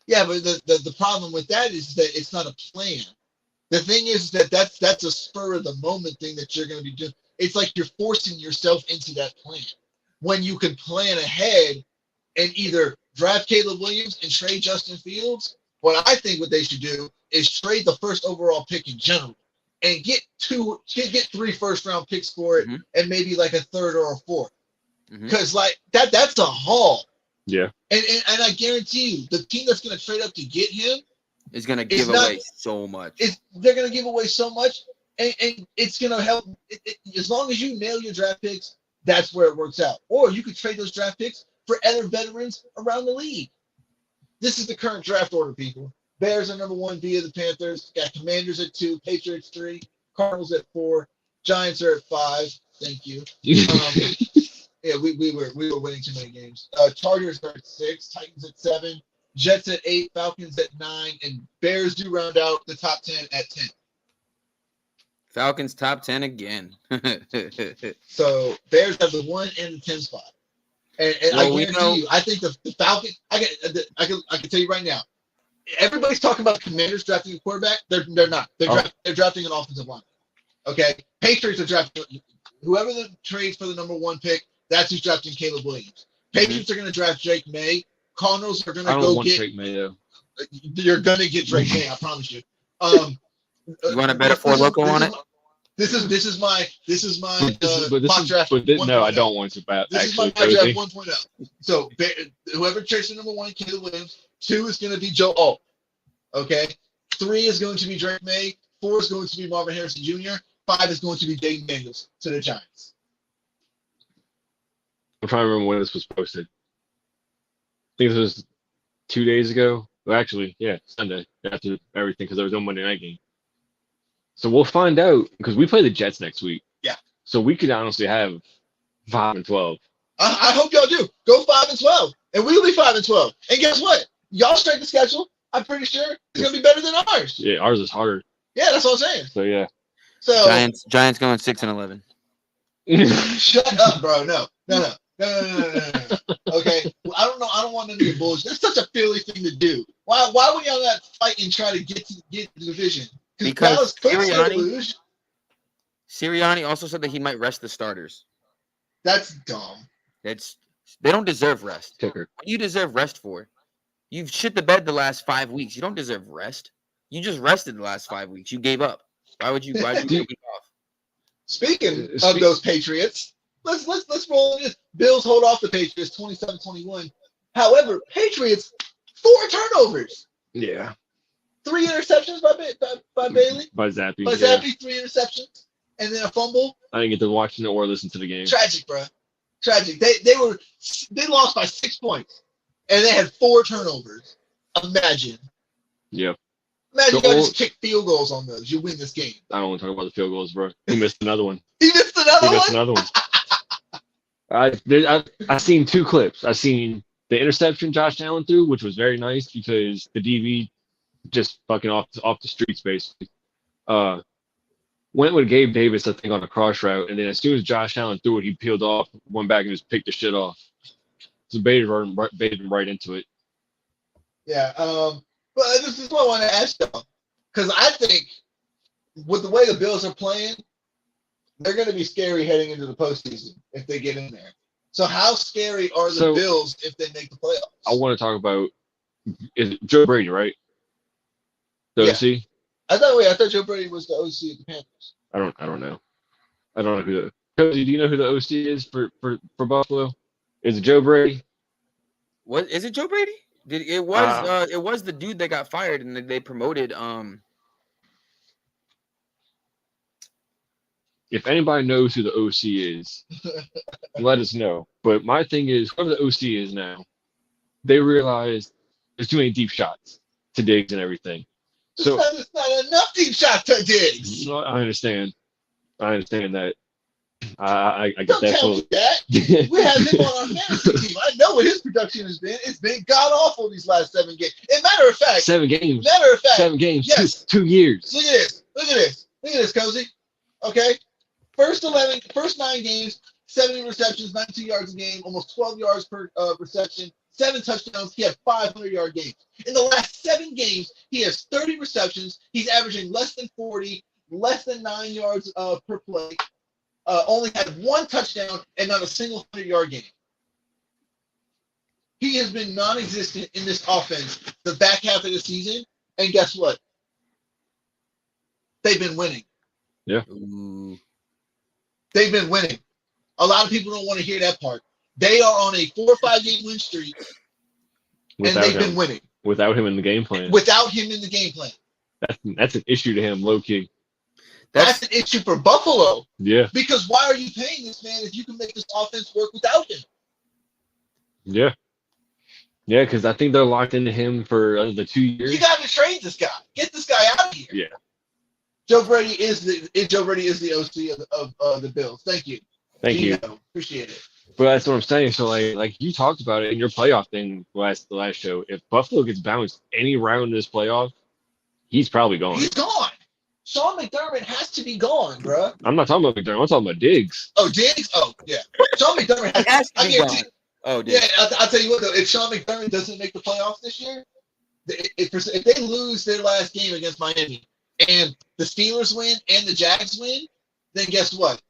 Yeah, but the problem with that is that it's not a plan. The thing is that's a spur of the moment thing that you're going to be doing. It's like you're forcing yourself into that plan when you can plan ahead and either draft Caleb Williams and trade Justin Fields. What I think what they should do is trade the first overall pick in general and get 3 first-round picks for it, and maybe like a third or a fourth. Because like that's a haul. Yeah. And I guarantee you, the team that's going to trade up to get him is going to give away so much. They're going to give away so much, and it's going to help. As long as you nail your draft picks, that's where it works out. Or you could trade those draft picks for other veterans around the league. This is the current draft order, people. Bears are number 1 via the Panthers. Got Commanders at 2, Patriots 3, Cardinals at 4, Giants are at 5. Thank you. Yeah, we were winning too many games. Chargers are at 6, Titans at 7, Jets at 8, Falcons at 9, and Bears do round out the top 10 at 10. Falcons top 10 again. So Bears have the 1 and the 10 spot. And well, I guarantee you, I think the Falcons. I can tell you right now. Everybody's talking about Commanders drafting a quarterback. They're not. They're drafting an offensive line. Okay, Patriots are drafting whoever trades for the number 1 pick. That's who's drafting Caleb Williams. Patriots are going to draft Drake May. Cardinals are going to go get Drake May though. You're going to get Drake May. I promise you. You want to bet a 4 loco on it? This is my mock draft. No, I don't want to bet. This is my mock draft 1.0. So whoever trades the number 1, Caleb Williams. 2 is going to be Joe Alt. Okay. 3 is going to be Drake May. 4 is going to be Marvin Harrison Jr. 5 is going to be Dayton Daniels to the Giants. I'm trying to remember when this was posted. I think this was 2 days ago. Well, actually, yeah, Sunday after everything because there was no Monday night game. So we'll find out because we play the Jets next week. Yeah. So we could honestly have 5-12. I hope y'all do. Go 5-12, and we'll be 5-12. And guess what? Y'all strike the schedule. I'm pretty sure it's gonna be better than ours. Yeah, ours is harder. Yeah, that's what I'm saying. So yeah. So Giants going 6-11. Shut up, bro. No. Okay. Well, I don't know. I don't want to do bullshit. That's such a Philly thing to do. Why would y'all not fight and try to get the division? Because Sirianni also said that he might rest the starters. That's dumb. They don't deserve rest. Kicker. What do you deserve rest for? You've shit the bed the last 5 weeks. You don't deserve rest. You just rested the last 5 weeks. You gave up. Why would you take it off? Speaking of those Patriots, let's roll this. Bills hold off the Patriots 27-21. However, Patriots 4 turnovers. Yeah. 3 interceptions by Bailey. By Zappy. 3 interceptions. And then a fumble. I didn't get to watch it or listen to the game. Tragic, bro. Tragic. They lost by 6 points. And they had 4 turnovers. Imagine. Yep. Imagine you just kick field goals on those. You win this game. I don't want to talk about the field goals, bro. He missed another one. He missed another one? I've seen 2 clips. I've seen the interception Josh Allen threw, which was very nice because the DB just fucking off the streets, basically. Went with Gabe Davis, I think, on a cross route, and then as soon as Josh Allen threw it, he peeled off, went back and just picked the shit off. So baited him right into it. Yeah, but this is what I want to ask y'all. Because I think with the way the Bills are playing, they're going to be scary heading into the postseason if they get in there. So how scary are the Bills if they make the playoffs? I want to talk about is it Joe Brady, right? The OC? I thought Joe Brady was the OC of the Panthers. I don't know. I don't know who Cody, do you know who the OC is for Buffalo? Is it Joe Brady? What is it, Joe Brady? It was the dude that got fired and they promoted. If anybody knows who the OC is, let us know. But my thing is, whoever the OC is now, they realize there's too many deep shots to Diggs and everything. So there's not enough deep shots to Diggs. I understand that. I get Don't that. Tell me that. We have him on our fantasy team. I know what his production has been. It's been god awful these last 7 games. And matter of fact, 7 games. 7 games. Yes. 2 years. Look at this, Cozy. Okay. First 9 games, 70 receptions, 92 yards a game, almost 12 yards per reception, 7 touchdowns. He had 500-yard games. In the last 7 games, he has 30 receptions. He's averaging less than 40, less than 9 yards per play. Only had 1 touchdown and not a single 100-yard game. He has been non-existent in this offense the back half of the season, and guess what? They've been winning. Ooh. They've been winning. A lot of people don't want to hear that part. They are on a 4 or 5 game win streak, and they've been winning without him in the game plan. Without him in the game plan. That's an issue to him, low key. That's an issue for Buffalo. Yeah. Because why are you paying this man if you can make this offense work without him? Yeah. Yeah, because I think they're locked into him for the 2 years. You got to trade this guy. Get this guy out of here. Yeah. Joe Brady is the OC of the Bills. Thank you. Thank you. Appreciate it. But that's what I'm saying. So like you talked about it in your playoff thing the last show. If Buffalo gets bounced any round in this playoff, he's probably gone. He's gone. Sean McDermott has to be gone, bro. I'm not talking about McDermott. I'm talking about Diggs. Oh, Diggs? Oh, yeah. Sean McDermott has to be gone. Oh, yeah. I'll tell you what, though. If Sean McDermott doesn't make the playoffs this year, if they lose their last game against Miami and the Steelers win and the Jags win, then guess what?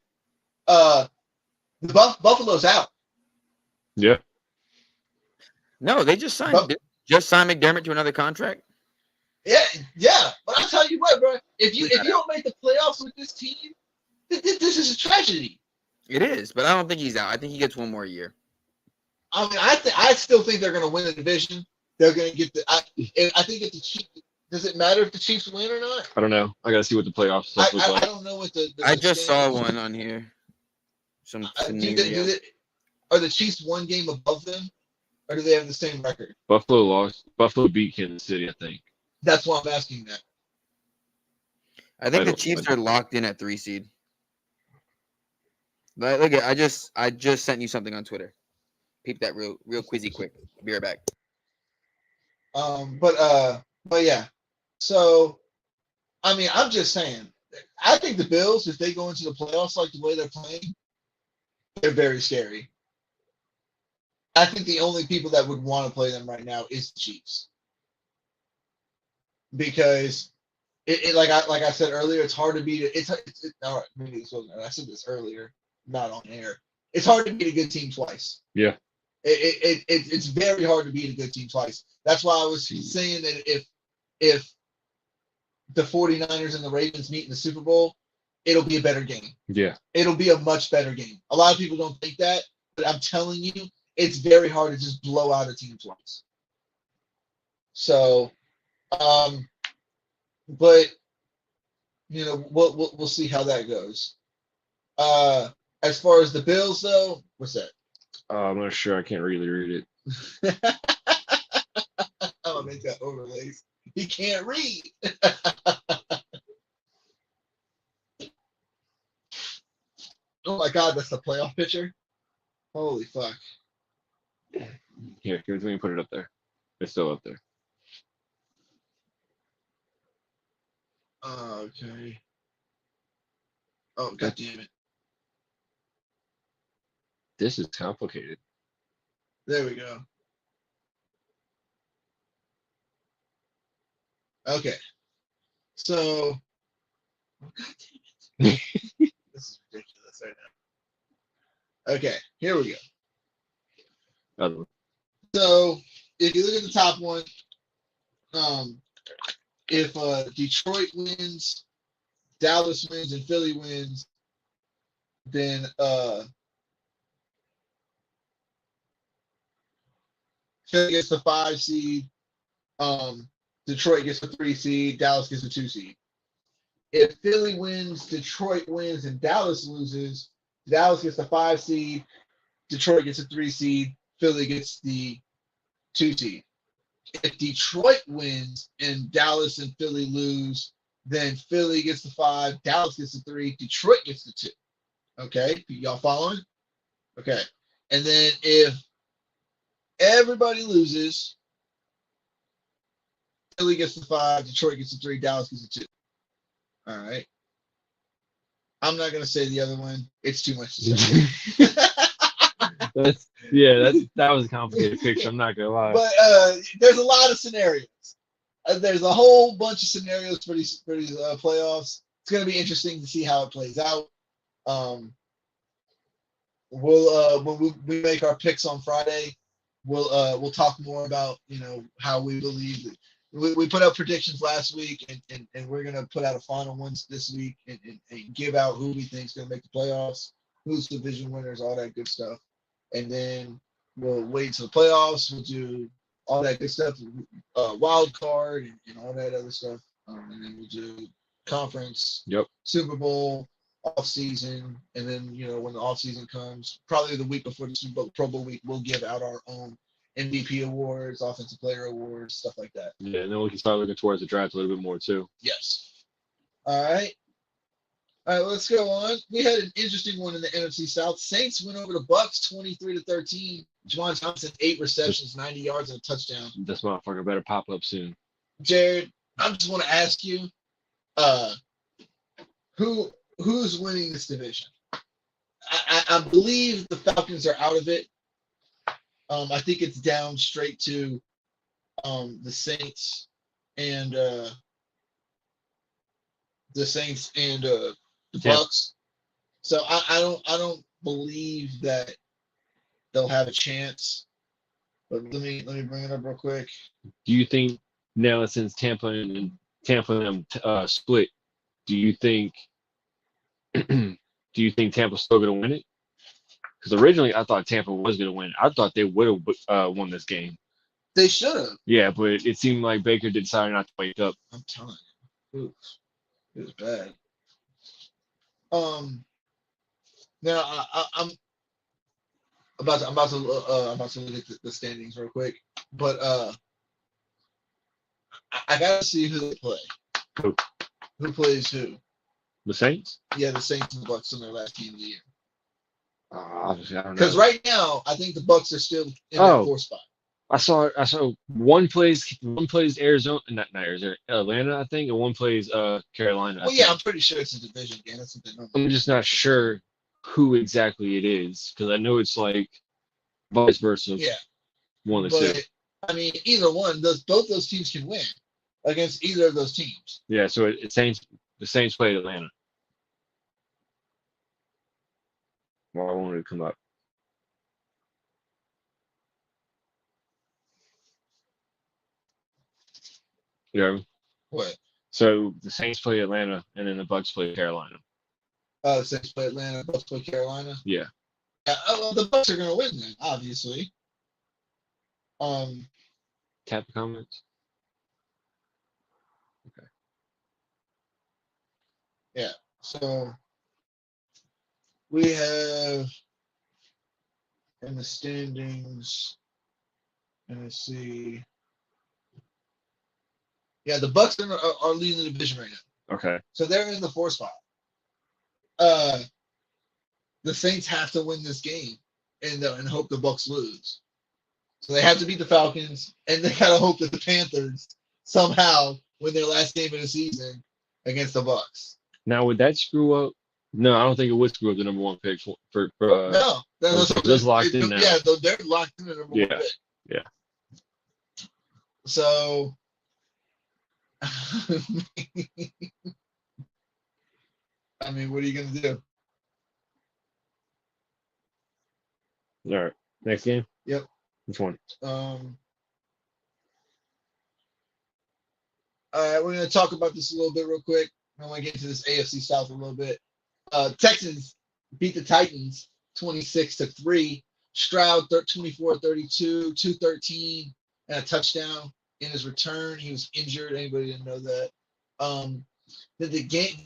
Buffalo's out. Yeah. No, they just signed McDermott to another contract. Yeah. But I'll tell you what, bro. If you don't make the playoffs with this team, this is a tragedy. It is, but I don't think he's out. I think he gets one more year. I mean, I still think they're going to win the division. They're going to get the. I think if the Chiefs. Does it matter if the Chiefs win or not? I don't know. I got to see what the playoffs stuff looks like. I don't know what the I just saw one on here. Are the Chiefs one game above them, or do they have the same record? Buffalo lost. Buffalo beat Kansas City, I think. That's why I'm asking that. I think the Chiefs are locked in at 3 seed. Look at I just sent you something on Twitter. Peep that real quizzy quick. Be right back. But yeah. So, I mean, I'm just saying. I think the Bills, if they go into the playoffs like the way they're playing, they're very scary. I think the only people that would want to play them right now is the Chiefs, because like I said earlier, it's hard to beat it. It's all right. Maybe this wasn't. I said this earlier, not on air. It's hard to beat a good team twice. Yeah. It's very hard to beat a good team twice. That's why I was saying that if the 49ers and the Ravens meet in the Super Bowl, it'll be a better game. Yeah. It'll be a much better game. A lot of people don't think that, but I'm telling you, it's very hard to just blow out a team twice. So, but you know, we'll see how that goes. As far as the Bills, though, what's that? I'm not sure. I can't really read it. I'm gonna make that overlays. He can't read. Oh my God, that's the playoff picture. Holy fuck. Here, let me put it up there. It's still up there. Okay. Oh, God damn it. This is complicated. There we go. Okay. So, oh, God damn it. This is ridiculous right now. Okay, here we go. So, if you look at the top one, if Detroit wins, Dallas wins, and Philly wins, then Philly gets the 5 seed, Detroit gets the 3 seed, Dallas gets the 2 seed. If Philly wins, Detroit wins, and Dallas loses, Dallas gets the 5 seed, Detroit gets the 3 seed, Philly gets the 2 seed. If Detroit wins and Dallas and Philly lose, then Philly gets the 5, Dallas gets the 3, Detroit gets the 2. Okay, y'all following? Okay, and then if everybody loses, Philly gets the 5, Detroit gets the 3, Dallas gets the 2. All right. I'm not gonna say the other one. It's too much to say. That was a complicated picture. I'm not gonna lie. But there's a lot of scenarios. There's a whole bunch of scenarios for these playoffs. It's gonna be interesting to see how it plays out. We'll when we make our picks on Friday, we'll talk more about how we believe we put out predictions last week, and we're gonna put out a final ones this week, and give out who we think is gonna make the playoffs, who's division winners, all that good stuff, and then we'll wait till the playoffs. We'll do all that good stuff, wild card, and all that other stuff, and then we'll do conference, Yep. Super Bowl, off season, and then when the off season comes, probably the week before the Super Bowl, Pro Bowl week, we'll give out our own MVP awards, offensive player awards, stuff like that. Yeah, and then we can start looking towards the draft a little bit more too. Yes. All right. All right, let's go on. We had an interesting one in the NFC South. Saints went over the Bucks 23-13. Juwan Johnson, 8 receptions, 90 yards, and a touchdown. This motherfucker better pop up soon. Jared, I just want to ask you, who's winning this division? I believe the Falcons are out of it. I think it's down straight to the Saints and the Bucks. So I don't believe that they'll have a chance. But let me bring it up real quick. Do you think now since Tampa and them split, do you think Tampa's still gonna win it? Because originally I thought Tampa was gonna win. I thought they would have won this game. They should have. Yeah, but it seemed like Baker decided not to wake up. I'm telling you, it was bad. Now I'm about to look at the standings real quick, but I gotta see who they play. Who plays who? The Saints? Yeah, the Saints and the Bucks in their last game of the year. Obviously, I don't know. Because right now, I think the Bucks are still in that 4th spot. I saw one plays Arizona, not Arizona, Atlanta, I think, and one plays Carolina. Well, yeah, I'm pretty sure it's a division game. That's what they know. I'm just not sure who exactly it is because I know it's like vice versa. Yeah. One of the two. I mean, either one, both those teams can win against either of those teams. Yeah, so the Saints play Atlanta. Well, I wanted to come up. Yeah. What? So the Saints play Atlanta, and then the Bucks play Carolina. The Saints play Atlanta, Bucks play Carolina. Yeah. Well, the Bucks are going to win then, obviously. Tap the comments. Okay. Yeah. So we have in the standings. Let's see. Yeah, the Bucks are leading the division right now. Okay. So they're in the 4th spot. The Saints have to win this game and hope the Bucks lose. So they have to beat the Falcons, and they gotta hope that the Panthers somehow win their last game of the season against the Bucks. Now, would that screw up? No, I don't think it would screw up the number 1 pick for no, that's locked in now. Yeah, they're locked in the number 1 pick. Yeah. So. I mean, what are you gonna do? All right. Next game? Yep. Which one? All right, we're gonna talk about this a little bit real quick. I want to get into this AFC South a little bit. Texans beat the Titans 26-3. Stroud 24-32, 213, and a touchdown in his return. He was injured. Anybody didn't know that? Did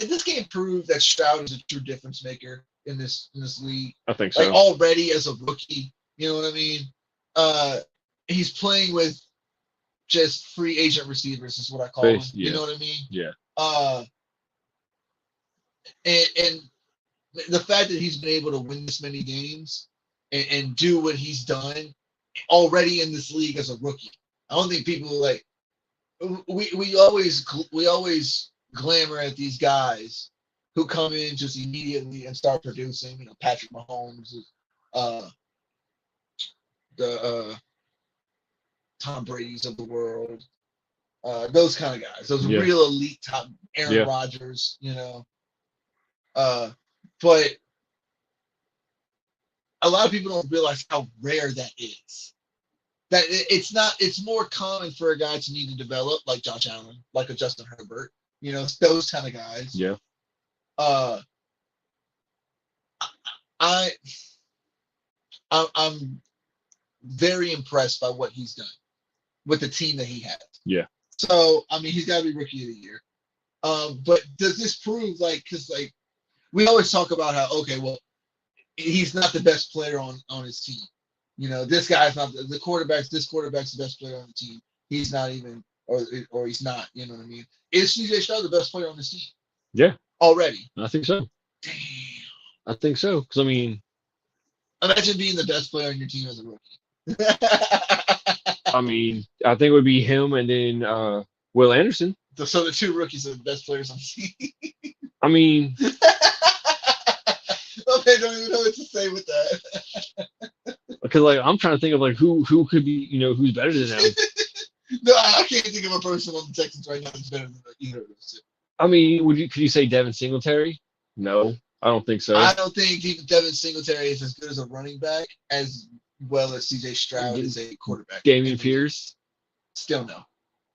this game prove that Stroud is a true difference maker in this league? I think so. Like already as a rookie, you know what I mean? He's playing with just free agent receivers is what I call them. Yeah. You know what I mean? Yeah. And the fact that he's been able to win this many games and do what he's done already in this league as a rookie. I don't think people like we always glamour at these guys who come in just immediately and start producing. You know, Patrick Mahomes, the Tom Brady's of the world, those kind of guys, those real elite top Aaron Rodgers, you know. But a lot of people don't realize how rare that is. It's more common for a guy to need to develop like Josh Allen, like a Justin Herbert, those kind of guys. Yeah. I'm very impressed by what he's done with the team that he has. Yeah. So I mean, he's got to be rookie of the year. But does this prove because we always talk about how he's not the best player on his team. This guy's not the quarterback's. This quarterback's the best player on the team. He's not even, or he's not. You know what I mean? Is CJ Stroud the best player on this team? Yeah. Already. I think so. Damn. I think so. Because, I mean. Imagine being the best player on your team as a rookie. I mean, I think it would be him and then Will Anderson. So the two rookies are the best players on the team. I mean. Okay, don't even know what to say with that. Because, I'm trying to think of, who could be, who's better than him. No, I can't think of a person on the Texans right now that's better than either of those two. I mean, could you say Devin Singletary? No, I don't think so. I don't think even Devin Singletary is as good as a running back as well as CJ Stroud is a quarterback. Dameon Pierce? Still no.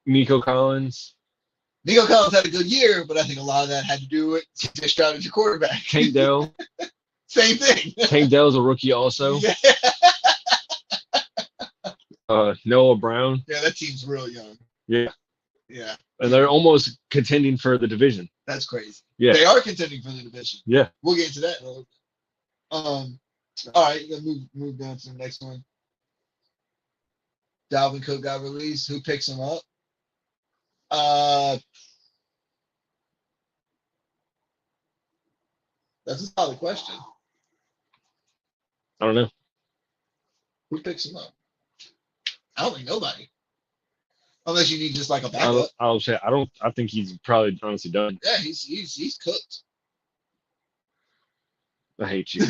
Nico Collins? Nico Collins had a good year, but I think a lot of that had to do with CJ Stroud as your quarterback. Tank Dell? Same thing. Tank Dell's a rookie also. Yeah. Noah Brown. Yeah, that team's real young. Yeah. Yeah. And they're almost contending for the division. That's crazy. Yeah. They are contending for the division. Yeah. We'll get into that in a little bit. All right, let's move down to the next one. Dalvin Cook got released. Who picks him up? That's a solid question. I don't know. Who picks him up? I don't think nobody. Unless you need just like a backup. I'll say I think he's probably honestly done. Yeah, he's cooked. I hate you.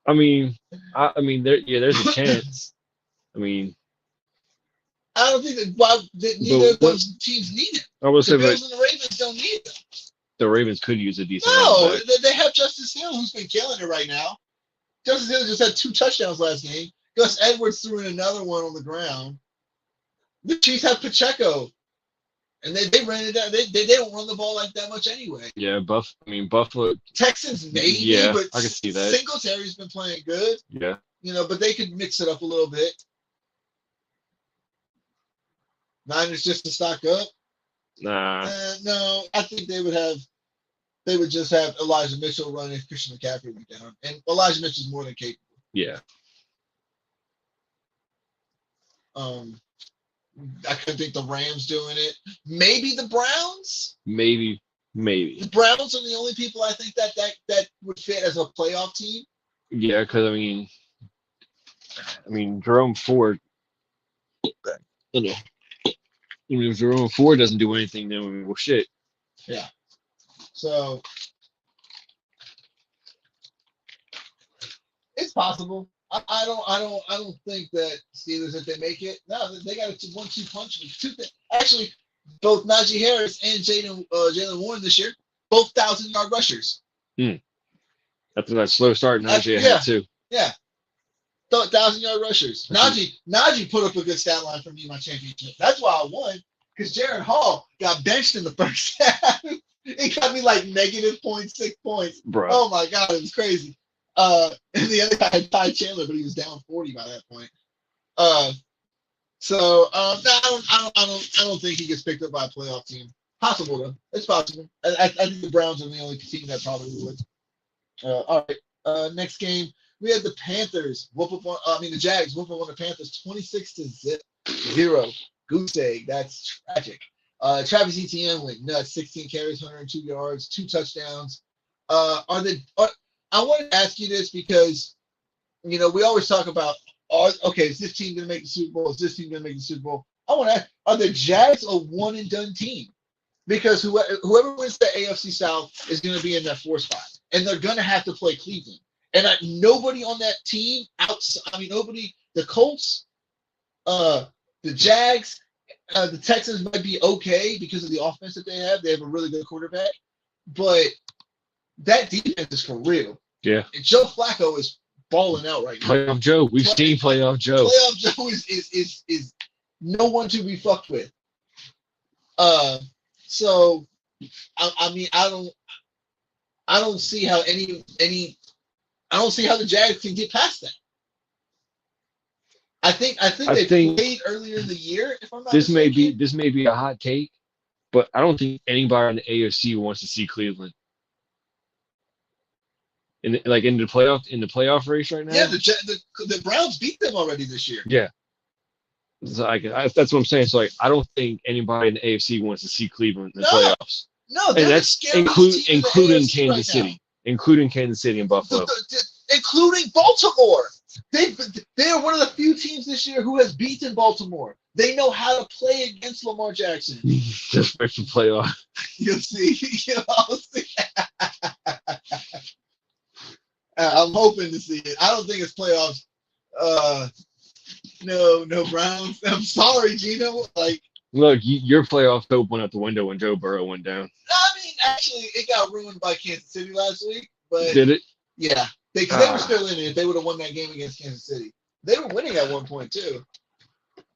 I mean, there's a chance. I mean, I don't think that neither of those teams need it. I would say, The Bills and the Ravens don't need them. The Ravens could use a decent. No, they have Justice Hill, who's been killing it right now. Justice Hill just had 2 touchdowns last game. Gus Edwards threw in another one on the ground. The Chiefs have Pacheco, and they ran it down. They don't run the ball like that much anyway. Yeah, Buffalo. Texans maybe, Yeah, but I can see that. Singletary's been playing good. Yeah. But they could mix it up a little bit. Niners just to stock up. Nah. No, I think they would just have Elijah Mitchell run if Christian McCaffrey went down, and Elijah Mitchell's more than capable. Yeah. I could think the Rams doing it. Maybe the Browns. Maybe. The Browns are the only people I think that would fit as a playoff team. Yeah, because I mean, Jerome Ford. If Jerome Ford doesn't do anything, then well, shit. Yeah. So it's possible. I don't think that Steelers, if they make it, no, they got a 1-2 punch with 2 things. Actually, both Najee Harris and Jalen Warren this year, both 1,000-yard rushers. After that slow start, Najee had too. Yeah. 1,000-yard rushers. Najee put up a good stat line for me in my championship. That's why I won, because Jared Hall got benched in the first half. It got me like -0.6 points. Bro. Oh my God, it was crazy. And the other guy had Ty Chandler, but he was down 40 by that point. No, I don't think he gets picked up by a playoff team. Possible though. It's possible. I think the Browns are the only team that probably would. All right. Next game, we had the Panthers the Jags whoop up on the Panthers 26-0. Goose egg. That's tragic. Travis Etienne went nuts. 16 carries, 102 yards, 2 touchdowns. I want to ask you this because, we always talk about, is this team going to make the Super Bowl? Is this team going to make the Super Bowl? I want to ask, are the Jags a one-and-done team? Because whoever wins the AFC South is going to be in that 4 spot, and they're going to have to play Cleveland. And nobody on that team nobody. The Colts, the Jags, the Texans might be okay because of the offense that they have. They have a really good quarterback, but that defense is for real. Yeah. And Joe Flacco is balling out right now. Playoff Joe. We've seen Playoff Joe. Playoff Joe is no one to be fucked with. So I mean I don't see how I don't see how the Jags can get past that. I think they played earlier in the year. If I'm not mistaken. This may be a hot take, but I don't think anybody in the AFC wants to see Cleveland in the playoff race right now. Yeah, the Browns beat them already this year. Yeah, so that's what I'm saying. So like, I don't think anybody in the AFC wants to see Cleveland in the playoffs. No, and that's including Kansas City, including Kansas City and Buffalo, including Baltimore. They are one of the few teams this year who has beaten Baltimore. They know how to play against Lamar Jackson. Just for the playoff. You'll see. You'll see. I'm hoping to see it. I don't think it's playoffs. No Browns. I'm sorry, Gino. Like, look, your playoff hope went out the window when Joe Burrow went down. I mean, actually, it got ruined by Kansas City last week. But did it? Yeah. They were still in it. If they would have won that game against Kansas City. They were winning at one point, too.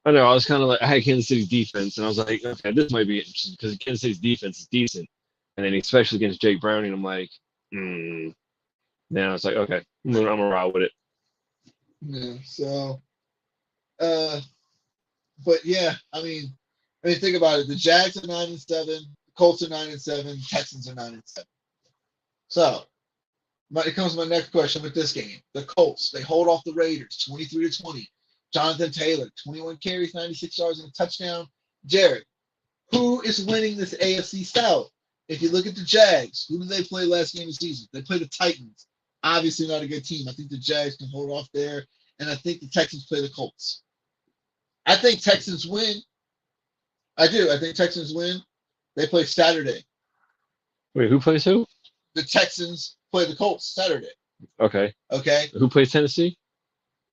I know. I was kind of like, I had Kansas City's defense, and I was like, okay, this might be interesting because Kansas City's defense is decent. And then especially against Jake Browning, I'm like, Now it's like, okay, I'm going to ride with it. Yeah, so, but yeah, I mean, think about it. The Jags are 9-7, Colts are 9-7, Texans are 9-7. So, it comes to my next question with this game. The Colts, they hold off the Raiders 23-20. Jonathan Taylor, 21 carries, 96 yards, and a touchdown. Jared, who is winning this AFC South? If you look at the Jags, who did they play last game of the season? They played the Titans. Obviously not a good team. I think the Jags can hold off there, and I think the Texans play the Colts. I think Texans win. I do. I think Texans win. They play Saturday. Wait, who plays who? The Texans play the Colts Saturday. Okay. Okay. Who plays Tennessee?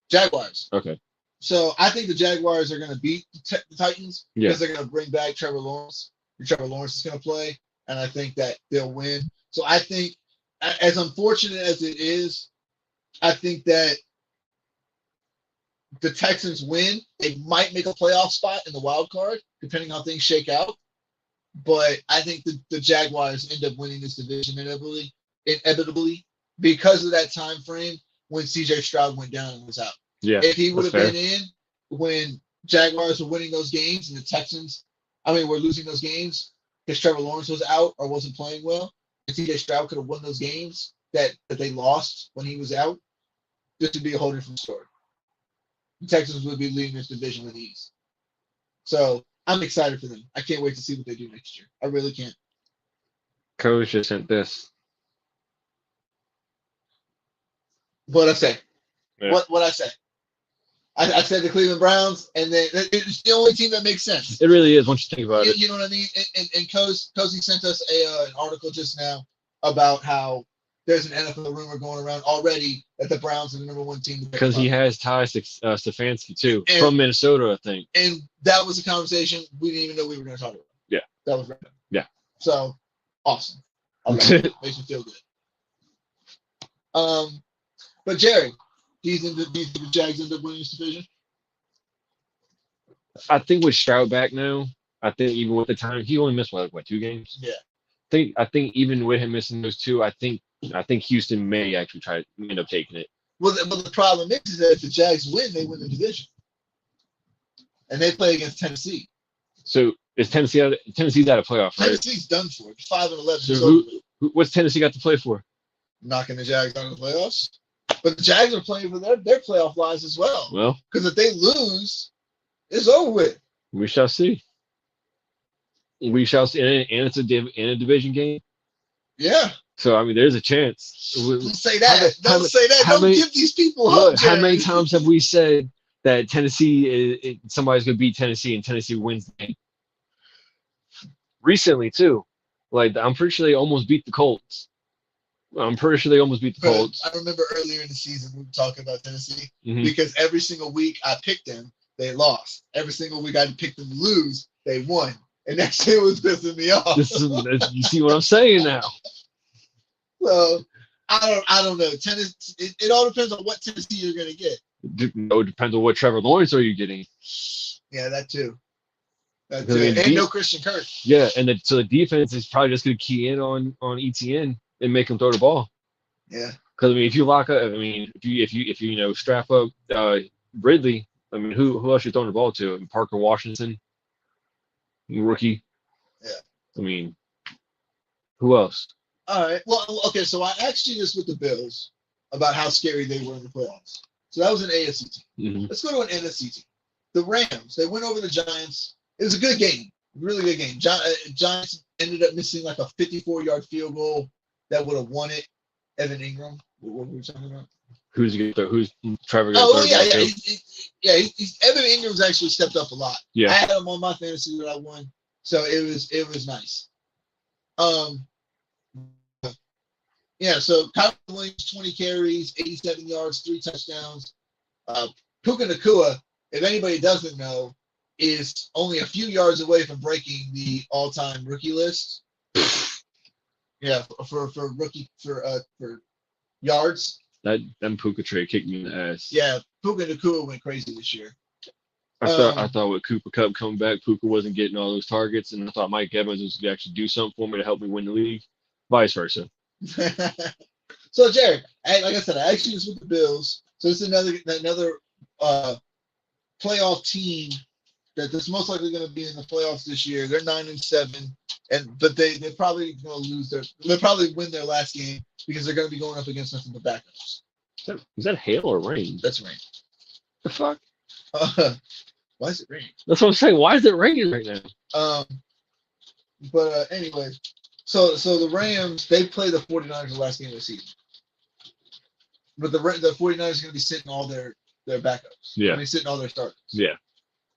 Jaguars. Okay. So I think the Jaguars are going to beat the Titans because they're going to bring back Trevor Lawrence. Trevor Lawrence is going to play, and I think that they'll win. So I think, as unfortunate as it is, I think that the Texans win. They might make a playoff spot in the wild card, depending on how things shake out. But I think the Jaguars end up winning this division inevitably because of that time frame when C.J. Stroud went down and was out. Yeah, if he would have been in when Jaguars were winning those games and the Texans, were losing those games because Trevor Lawrence was out or wasn't playing well, and C.J. Stroud could have won those games that they lost when he was out, this would be a whole different story. The Texans would be leading this division with ease. So I'm excited for them. I can't wait to see what they do next year. I really can't. Coach just sent this. What'd I say? Yeah. What'd I say? I said the Cleveland Browns, and then it's the only team that makes sense. It really is once you think about it. You know what I mean? And Cozy sent us an article just now about how there's an NFL rumor going around already that the Browns are the number one team. Because he has ties to Stefanski, too, from Minnesota, I think. And that was a conversation we didn't even know we were going to talk about. Yeah. That was random. Yeah. So, awesome. Makes me feel good. But, Jerry, do you think the Jags end up winning this division? I think with Stroud back now, I think even with the time, he only missed, 2 games? Yeah. I think even with him missing those 2, I think Houston may actually try to end up taking it. Well, the problem is that if the Jags win, they win the division. And they play against Tennessee. So is Tennessee's out of playoff, right? Tennessee's done for. It's 5-11. So what's Tennessee got to play for? Knocking the Jags out of the playoffs. But the Jags are playing for their playoff lives as well. Well, because if they lose, it's over with. We shall see. We shall see, and it's a division game. Yeah. So there's a chance. Don't say that. Don't say that. Don't give these people hope. How many times have we said that Tennessee somebody's gonna beat Tennessee and Tennessee wins the game? Recently too, I'm pretty sure they almost beat the Colts. I remember earlier in the season we were talking about Tennessee because every single week I picked them, they lost. Every single week I picked them to lose, they won. And that shit was pissing me off. You see what I'm saying now? So I don't know. Tennessee. It all depends on what Tennessee you're gonna get. It depends on what Trevor Lawrence are you getting. Yeah, that too. That Because, I too. mean, And no Christian Kirk. Yeah, and so the defense is probably just going to key in on ETN and make him throw the ball. Yeah. Because I mean, if you lock up, I mean, if you strap up Ridley, I mean, who else you throwing the ball to? I mean, Parker Washington, rookie. Yeah. I mean, who else? All right. Well, okay. So I asked you this with the Bills about how scary they were in the playoffs. So that was an AFC team. Mm-hmm. Let's go to an NFC team. The Rams. They went over the Giants. It was a good game. Really good game. Giants ended up missing like a 54-yard field goal that would have won it. Evan Ingram. What were we talking about? Who's Trevor? Oh, yeah. Evan Ingram's actually stepped up a lot. Yeah. I had him on my fantasy that I won, so it was nice. Yeah. So Kyler Williams, 20 carries, 87 yards, 3 touchdowns. Puka Nacua, if anybody doesn't know, is only a few yards away from breaking the all-time rookie list. Yeah, for yards. That Puka trade kicked me in the ass. Yeah, Puka Nacua went crazy this year. I thought with Cooper Kupp coming back, Puka wasn't getting all those targets, and I thought Mike Evans was going to actually do something for me to help me win the league. Vice versa. So, Jared, like I said, I actually was with the Bills. So it's another playoff team that's most likely going to be in the playoffs this year. They're 9-7, but they're probably going to lose they'll probably win their last game because they're going to be going up against nothing but backups. Is that hail or rain? That's rain. The fuck? Why is it raining? That's what I'm saying. Why is it raining right now? But anyway, so the Rams, they play the 49ers the last game of the season. But the 49ers are going to be sitting all their backups. Yeah. I mean, sitting all their starters. Yeah.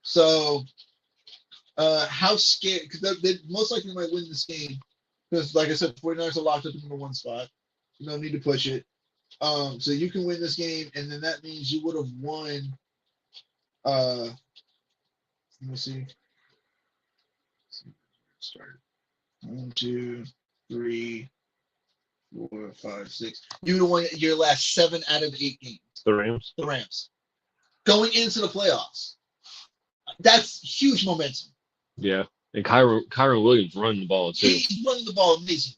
So, how scared? Because they most likely might win this game. Because, like I said, the 49ers are locked up in the number 1 spot. No need to push it. So you can win this game, and then that means you would have won. Let me see. Start 1, 2, 3, 4, 5, 6. You would have won your last 7 out of 8 games. The Rams. The Rams going into the playoffs. That's huge momentum. Yeah, and Kyron Williams running the ball too. He's running the ball amazing.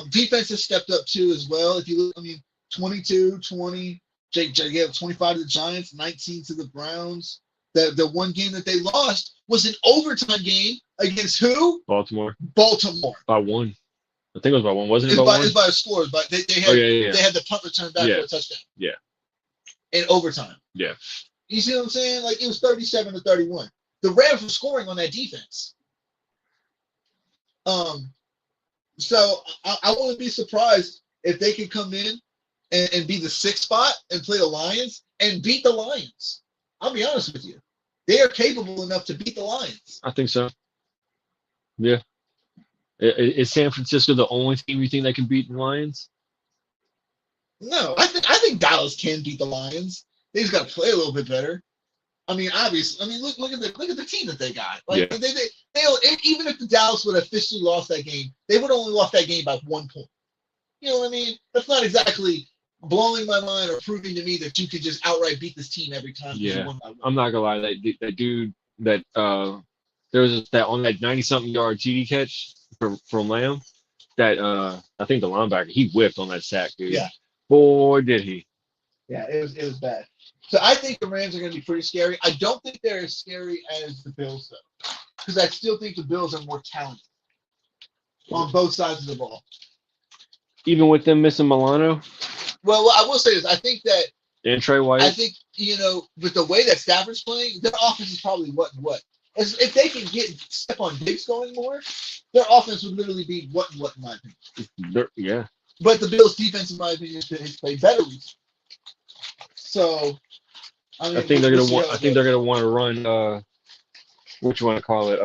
Defense has stepped up too as well. If you look, I mean, 22, 20. Jake gave 25 to the Giants, 19 to the Browns. The one game that they lost was an overtime game against who? Baltimore. Baltimore. By 1. I think it was by 1. Wasn't it It by 1? was by a score, but they had the punt return back for a touchdown. Yeah. In overtime. Yeah. You see what I'm saying? Like, it was 37-31. The Rams were scoring on that defense. So I wouldn't be surprised if they could come in and be the 6th spot and play the Lions and beat the Lions. I'll be honest with you. They are capable enough to beat the Lions. I think so. Yeah. Is San Francisco the only team you think that can beat the Lions? No, I think Dallas can beat the Lions. They just got to play a little bit better. I mean, obviously. I mean, look at the team that they got. Like, yeah. they even if the Dallas would have officially lost that game, they would have only lost that game by 1 point. You know what I mean? That's not exactly blowing my mind or proving to me that you could just outright beat this team every time. Yeah, I'm not gonna lie. That dude that there was that on that 90-something yard TD catch from Lamb. That I think the linebacker he whipped on that sack, dude. Yeah. Boy, did he. Yeah, it was bad. So I think the Rams are going to be pretty scary. I don't think they're as scary as the Bills, though, because I still think the Bills are more talented on both sides of the ball. Even with them missing Milano? Well, I will say this. I think that and Trey White? I think, with the way that Stafford's playing, their offense is probably what. If they can get Stephon Diggs going more, their offense would literally be what in my opinion. Yeah. But the Bills' defense, in my opinion, has played better recently. So, I think they're gonna want. I think they're gonna want to run. What you want to call it?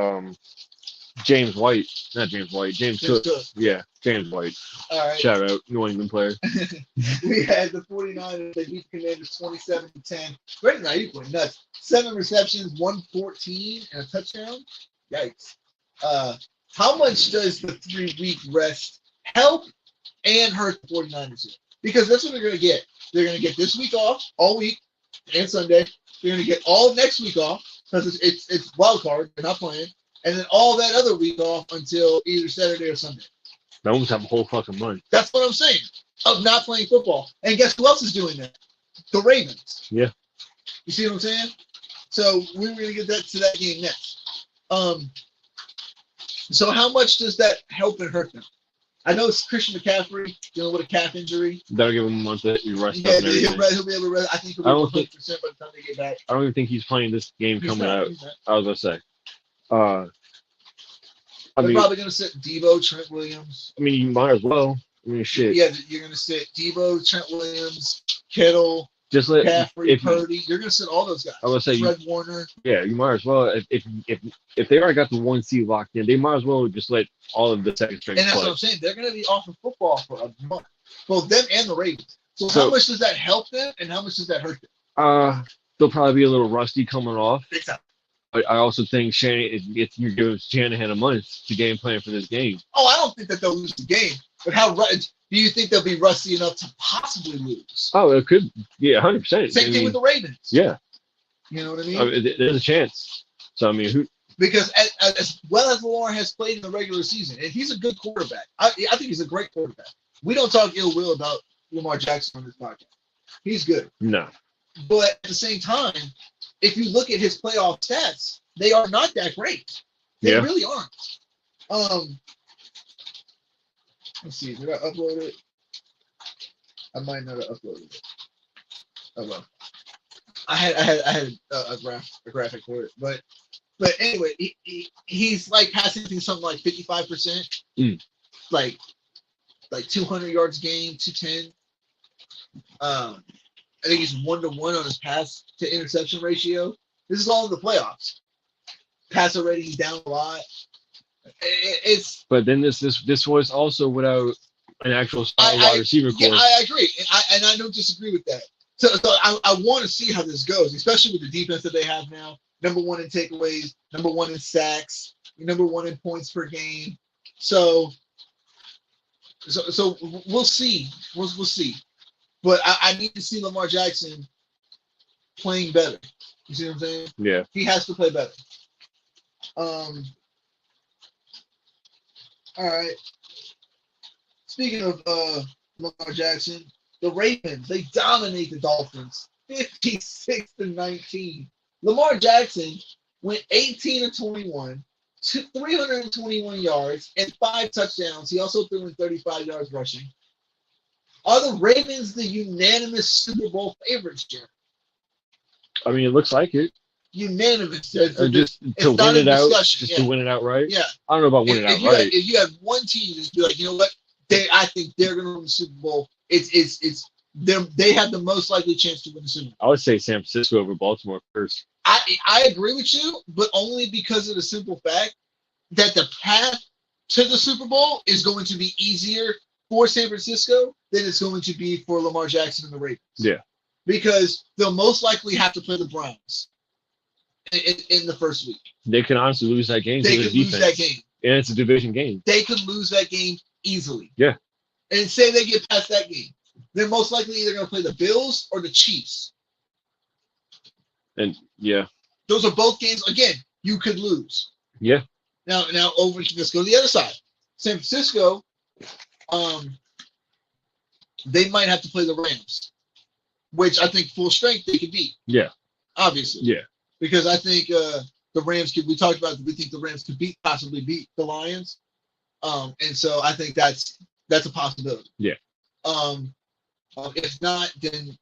James White, not James White. James Cook. Yeah, James White. All right. Shout out, New England player. We had the 49ers. They beat the Commanders 27-10. Right now, you went nuts. 7 receptions, 114, and a touchdown. Yikes. How much does the 3-week rest help and hurt the 49ers here. Because that's what they're going to get. They're going to get this week off, all week, and Sunday. They're going to get all next week off because it's wild card. They're not playing. And then all that other week off until either Saturday or Sunday. They almost have a whole fucking month. That's what I'm saying, of not playing football. And guess who else is doing that? The Ravens. Yeah. You see what I'm saying? So we're going to get to that game next. So how much does that help and hurt them? I know it's Christian McCaffrey dealing with a calf injury. That'll give him a month to rest Yeah, up and everything. he'll be able to rest. I think he'll be 100% by the time they get back. I don't even think he's playing this game He's coming not, out. he's not. I was gonna say. I They're mean, probably going to sit Debo, Trent Williams. you might as well. I mean, shit. Yeah, you're going to sit Debo, Trent Williams, Kittle, Just let McCaffrey, Purdy. You're going to sit all those guys. I was gonna say, Fred Warner. yeah, you might as well. If they already got the 1 seed locked in, they might as well just let all of the second string And that's play. what I'm saying. They're going to be off of football for a month, both them and the Ravens. So So- how much does that help them, and how much does that hurt them? They'll probably be a little rusty coming off. Big time. But I also think you're giving Shanahan a month to game plan for this game. Oh, I don't think that they'll lose the game. But do you think they'll be rusty enough to possibly lose? Oh, it could. Yeah, 100%. Same thing with the Ravens. Yeah, You know what I mean? there's a chance. So I mean, Because as well as Lamar has played in the regular season, and he's a good quarterback. I think he's a great quarterback. We don't talk ill will about Lamar Jackson on this podcast. He's good. no. But at the same time, if you look at his playoff stats, they are not that great. They Yeah. really aren't. Let's see. Did I upload it? I might not have uploaded it. Oh well. I had a graphic for it, but anyway, he's like passing through something like 55%, like 200 yards game, 210. I think he's 1-to-1 on his pass to interception ratio. This is all in the playoffs. Passer rating down a lot. It's. But then this was also without an actual star wide receiver Yeah, core. I agree, and I don't disagree with that. So I want to see how this goes, especially with the defense that they have now. Number 1 in takeaways, number 1 in sacks, number 1 in points per game. So we'll see. We'll see. But I need to see Lamar Jackson playing better. You see what I'm saying? Yeah. He has to play better. All right. Speaking of Lamar Jackson, the Ravens, they dominate the Dolphins 56-19. Lamar Jackson went 18-21, 321 yards, and 5 touchdowns. He also threw in 35 yards rushing. Are the Ravens the unanimous Super Bowl favorites, Jerry? I mean, it looks like it. Unanimous. Just to not win a it out. discussion, Just yeah. to win it outright. Yeah. I don't know about winning If outright. you have one team, just be like, you know what? I think they're going to win the Super Bowl. They have the most likely chance to win the Super Bowl. I would say San Francisco over Baltimore first. I agree with you, but only because of the simple fact that the path to the Super Bowl is going to be easier for San Francisco than it's going to be for Lamar Jackson and the Ravens. Yeah. Because they'll most likely have to play the Browns in the first week. They can honestly lose that game. They to could the lose defense. that game. And it's a division game. They could lose that game easily. Yeah. And say they get past that game. They're most likely either going to play the Bills or the Chiefs. And yeah. Those are both games, again, you could lose. Yeah. Now over to let's go to the other side. San Francisco, they might have to play the Rams, which I think full strength they could beat. Yeah. Obviously. Yeah. Because I think the Rams we talked about, we think the Rams could possibly beat the Lions. And so I think that's a possibility. Yeah. If not, then,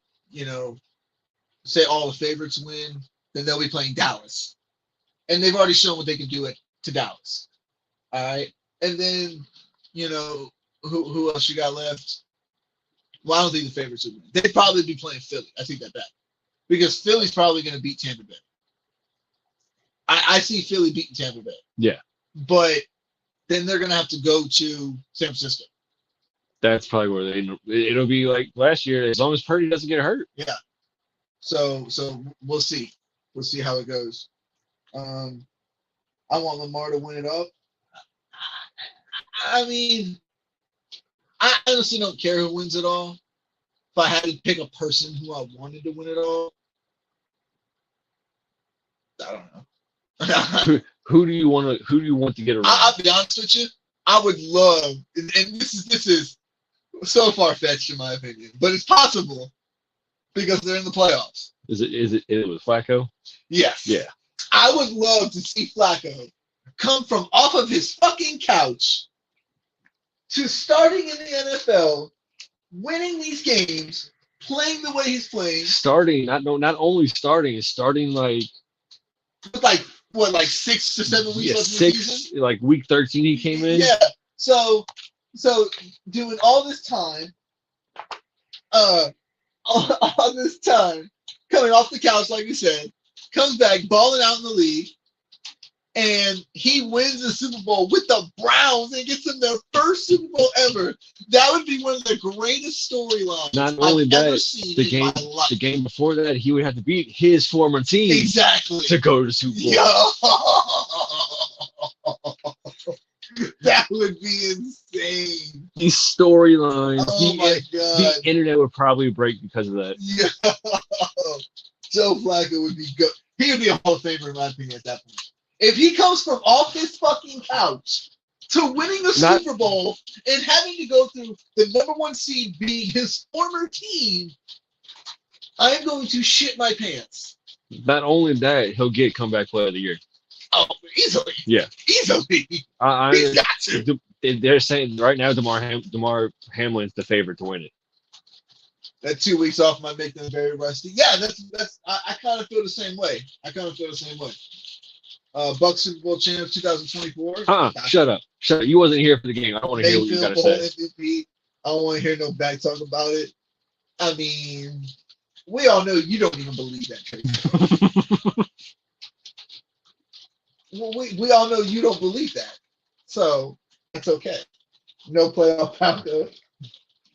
say all the favorites win, then they'll be playing Dallas. And they've already shown what they can do to Dallas. All right. And then, who else you got left? Well, I don't think the favorites would win. They'd probably be playing Philly. I think that back. Because Philly's probably going to beat Tampa Bay. I see Philly beating Tampa Bay. Yeah. But then they're going to have to go to San Francisco. That's probably where it'll be like last year, as long as Purdy doesn't get hurt. Yeah. So we'll see. We'll see how it goes. I want Lamar to win it up. I mean, I honestly don't care who wins it all. If I had to pick a person who I wanted to win it all, I don't know. Who do you want to? Who do you want to get around? I'll be honest with you. I would love, and this is so far fetched in my opinion, but it's possible because they're in the playoffs. Is it with Flacco? Yes. Yeah. I would love to see Flacco come from off of his fucking couch to starting in the NFL, winning these games, playing the way he's playing. Starting, not only starting, is starting like With like 6 to 7 weeks left in the season. Like week 13 he came in. Yeah. So doing all this time, all this time, coming off the couch, like we said, comes back, balling out in the league, and he wins the Super Bowl with the Browns and gets them their first Super Bowl ever. That would be one of the greatest storylines. Not only I've that, ever seen the in game, my life. the game before that, he would have to beat his former team Exactly. to go to the Super Bowl. Yo! That would be insane. These storylines, Oh my the god. internet would probably break because of that. Yo! Joe Flacco would be good. He would be a Hall of Famer in my opinion at that point. If he comes from off his fucking couch to winning a Super Bowl and having to go through the #1 seed being his former team, I am going to shit my pants. Not only that, he'll get comeback player of the year. Oh, easily. Yeah. Easily. I He's got to. they're saying right now Damar Hamlin's the favorite to win it. That 2 weeks off might make them very rusty. Yeah, that's. I kind of feel the same way. Bucks Super Bowl champs 2024. Shut up. You wasn't here for the game. I don't want to hear what you Mayfield gotta Bowl say. MVP. I don't want to hear no back talk about it. I mean, we all know you don't even believe that, Tracy. Well, we all know you don't believe that. So that's okay. No playoff outcome,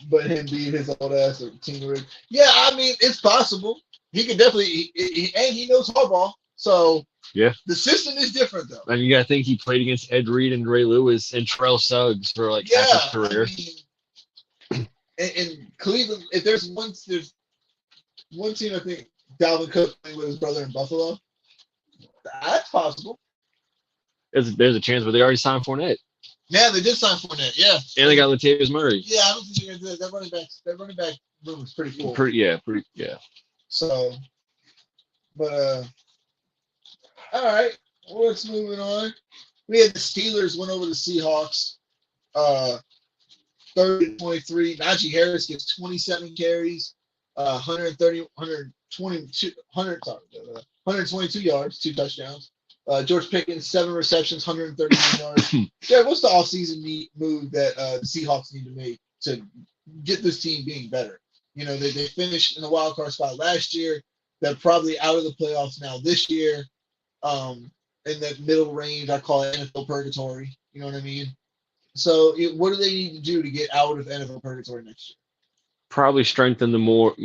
but him being his old ass or team. Yeah, I mean, it's possible. He could definitely, and he knows hardball. So yeah, the system is different though. And you gotta think he played against Ed Reed and Ray Lewis and Terrell Suggs for like half his career. I mean, in Cleveland, if there's one team, I think Dalvin Cook playing with his brother in Buffalo. That's possible. There's a chance, but they already signed Fournette. Yeah, they did sign Fournette. Yeah, and they got Latavius Murray. Yeah, I don't think they're gonna do that. That running back room is pretty cool. Yeah. So, but all right, well, let's move on. We had the Steelers went over the Seahawks. 30-23. Najee Harris gets 27 carries, 122 yards, 2 touchdowns. George Pickens, 7 receptions, 139 yards. Jared, what's the offseason move that the Seahawks need to make to get this team being better? You know, they finished in the wild card spot last year. They're probably out of the playoffs now this year. In that middle range, I call it NFL purgatory. You know what I mean? So, what do they need to do to get out of NFL purgatory next year? Probably strengthen the more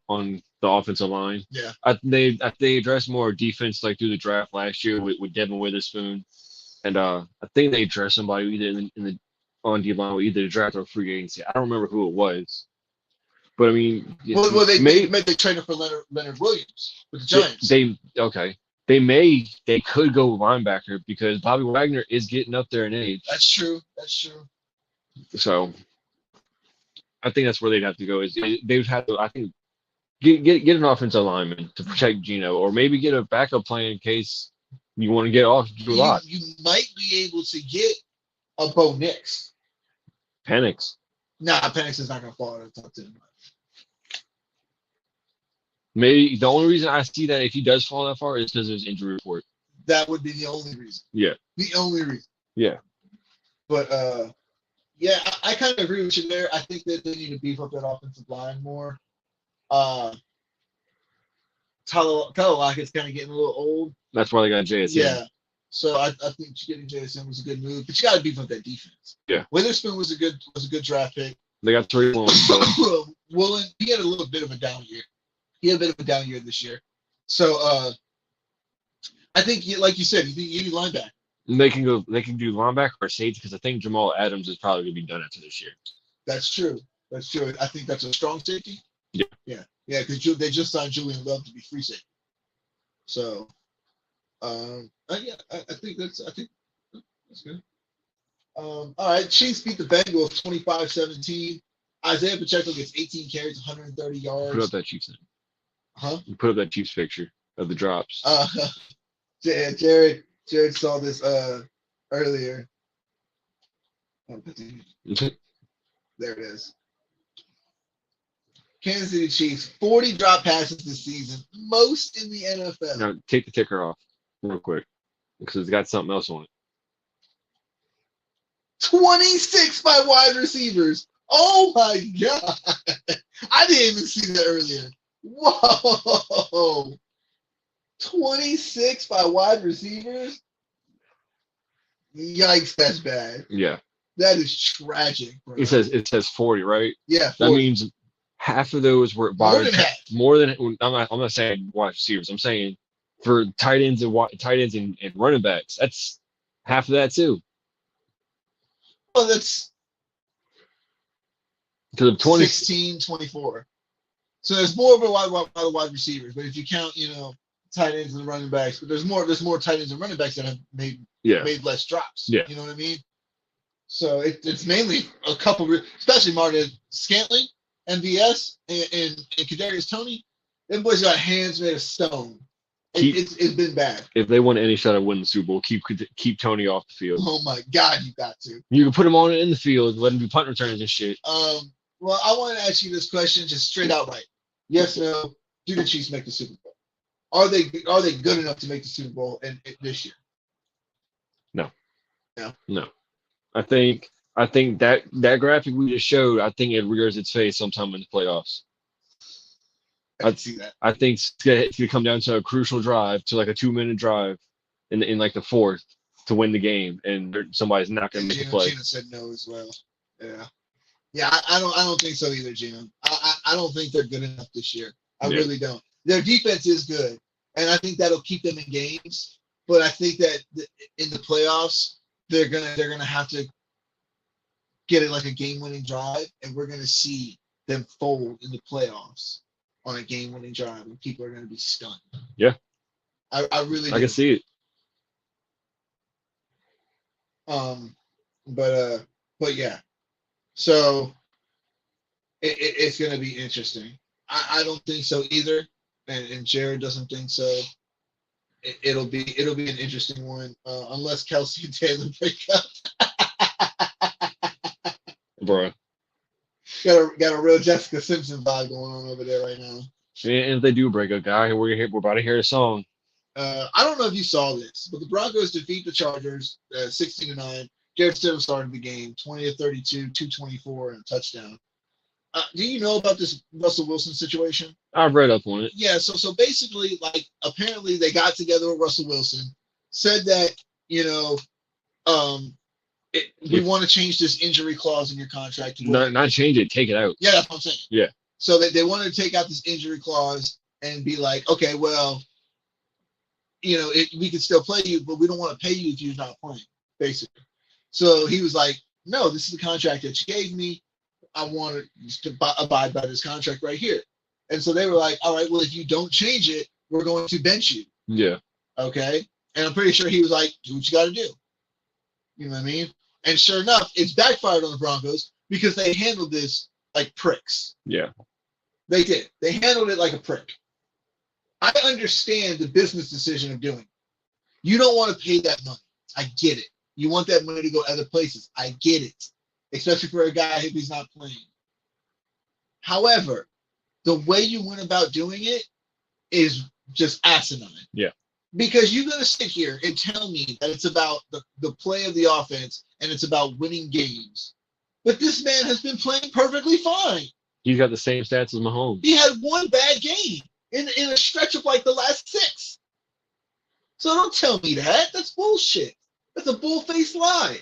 on the offensive line. Yeah. They addressed more defense like through the draft last year with Devin Witherspoon, and I think they addressed somebody either in the on D line with either the draft or free agency. I don't remember who it was, but I mean, they traded for Leonard Williams with the Giants. They could go linebacker because Bobby Wagner is getting up there in age. That's true. So I think that's where they'd have to go. Is they would have to, I think, get an offensive lineman to protect Geno, or maybe get a backup plan in case you want to get off Drew Lock. You might be able to get a Bo Nix. Penix. Nah, Penix is not going to fall out of the top 10. Maybe the only reason I see that if he does fall that far is because of his injury report. That would be the only reason. Yeah. The only reason. Yeah. But yeah, I kind of agree with you there. I think that they need to beef up that offensive line more. Tyler Lockett's kind of getting a little old. That's why they got JSN. Yeah. So I think getting JSN was a good move, but you got to beef up that defense. Yeah. Witherspoon was a good draft pick. They got 3 ones. Woolen, he had a little bit of a down year. This year. So I think, like you said, you need linebacker. They can do linebacker or safety because I think Jamal Adams is probably going to be done after this year. That's true. That's true. I think that's a strong safety. Yeah. Yeah. Yeah, because they just signed Julian Love to be free safety. So, yeah, I think that's good. All right, Chiefs beat the Bengals 25-17. Isaiah Pacheco gets 18 carries, 130 yards. Put up that Chiefs thing. Huh? Put up that Chiefs picture of the drops. Jared saw this earlier. Oh, there it is. Kansas City Chiefs, 40 drop passes this season, most in the NFL. Now take the ticker off real quick because it's got something else on it. 26 by wide receivers. Oh my God. I didn't even see that earlier. Whoa. 26 by wide receivers? Yikes, that's bad. Yeah. That is tragic, bro. It says 40, right? Yeah, 40. That means half of those were More than half. More than I'm not saying wide receivers. I'm saying for tight ends and running backs. That's half of that too. Well, that's Because of 20. 16, 24. So there's more of a wide receivers, but if you count, tight ends and running backs, but there's more tight ends and running backs that have made less drops. Yeah. You know what I mean? So it's mainly a couple, especially Martin Scantling, MVS, and Kadarius Toney. Them boys got hands made of stone. It's been bad. If they want any shot at winning the Super Bowl, keep Tony off the field. Oh my God, you got to. You can put him on in the field, let him do punt returns and shit. Well, I want to ask you this question just straight out right. Yes, no. Do the Chiefs make the Super Bowl? Are they good enough to make the Super Bowl in this year? No. I think that graphic we just showed, I think it rears its face sometime in the playoffs. I can see that. I think it's gonna come down to a crucial drive, to like a 2-minute drive in like the fourth to win the game, and somebody's not gonna make a play. Gina said no as well. Yeah. I don't think so either, Gina. I don't think they're good enough this year. I really don't. Their defense is good, and I think that'll keep them in games. But I think that in the playoffs, they're gonna have to get it like a game-winning drive, and we're gonna see them fold in the playoffs on a game-winning drive, and people are gonna be stunned. Yeah, I really. I can see it. But yeah. So it's gonna be interesting. I don't think so either, and Jared doesn't think so. It'll be an interesting one, unless Kelsey and Taylor break up. Bruh. Got a real Jessica Simpson vibe going on over there right now. And if they do break up, guy, we're about to hear a song. I don't know if you saw this, but the Broncos defeat the Chargers 16-9. Garrett Stidham started the game, 20-32, 224, and a touchdown. Do you know about this Russell Wilson situation? I've read up on it. Yeah, so basically, like, apparently they got together with Russell Wilson, said that, we want to change this injury clause in your contract. Not change it, take it out. Yeah, that's what I'm saying. Yeah. So they wanted to take out this injury clause and be like, okay, well, we can still play you, but we don't want to pay you if you're not playing, basically. So he was like, no, this is the contract that you gave me. I want to abide by this contract right here. And so they were like, all right, well, if you don't change it, we're going to bench you. Yeah. Okay. And I'm pretty sure he was like, do what you got to do. You know what I mean? And sure enough, it's backfired on the Broncos because they handled this like pricks. Yeah. They did. They handled it like a prick. I understand the business decision of doing it. You don't want to pay that money. I get it. You want that money to go other places. I get it. Especially for a guy if he's not playing. However, the way you went about doing it is just asinine. Yeah. Because you're going to sit here and tell me that it's about the play of the offense and it's about winning games. But this man has been playing perfectly fine. He's got the same stats as Mahomes. He had one bad game in a stretch of like the last 6. So don't tell me that. That's bullshit. That's a bull-faced lie.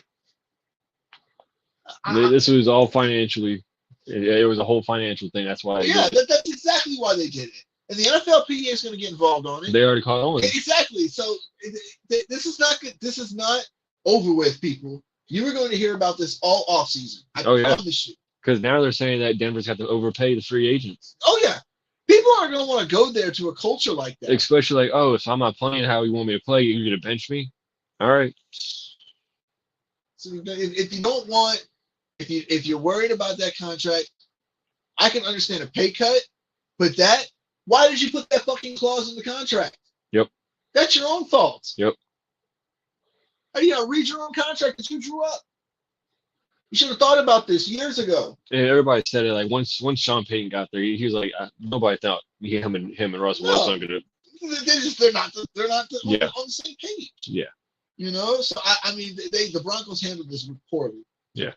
This was all financially. It was a whole financial thing. That's why. Yeah, that's exactly why they did it. And the NFLPA is going to get involved on it. They already caught on. Exactly. So this is not good. This is not over with, people. You were going to hear about this all offseason. I promise you. Because now they're saying that Denver's got to overpay the free agents. Oh yeah, people aren't gonna want to go there to a culture like that. Especially like, oh, if I'm not playing how you want me to play, you're gonna bench me. All right. So if you don't want, if you're worried about that contract, I can understand a pay cut, but why did you put that fucking clause in the contract? Yep. That's your own fault. Yep. How do you gotta read your own contract that you drew up? You should have thought about this years ago. And everybody said it like once Sean Payton got there, he was like, nobody thought him and Russell Wilson were gonna. They're not on the same page. Yeah. You know, so I mean, the Broncos handled this poorly. Yeah.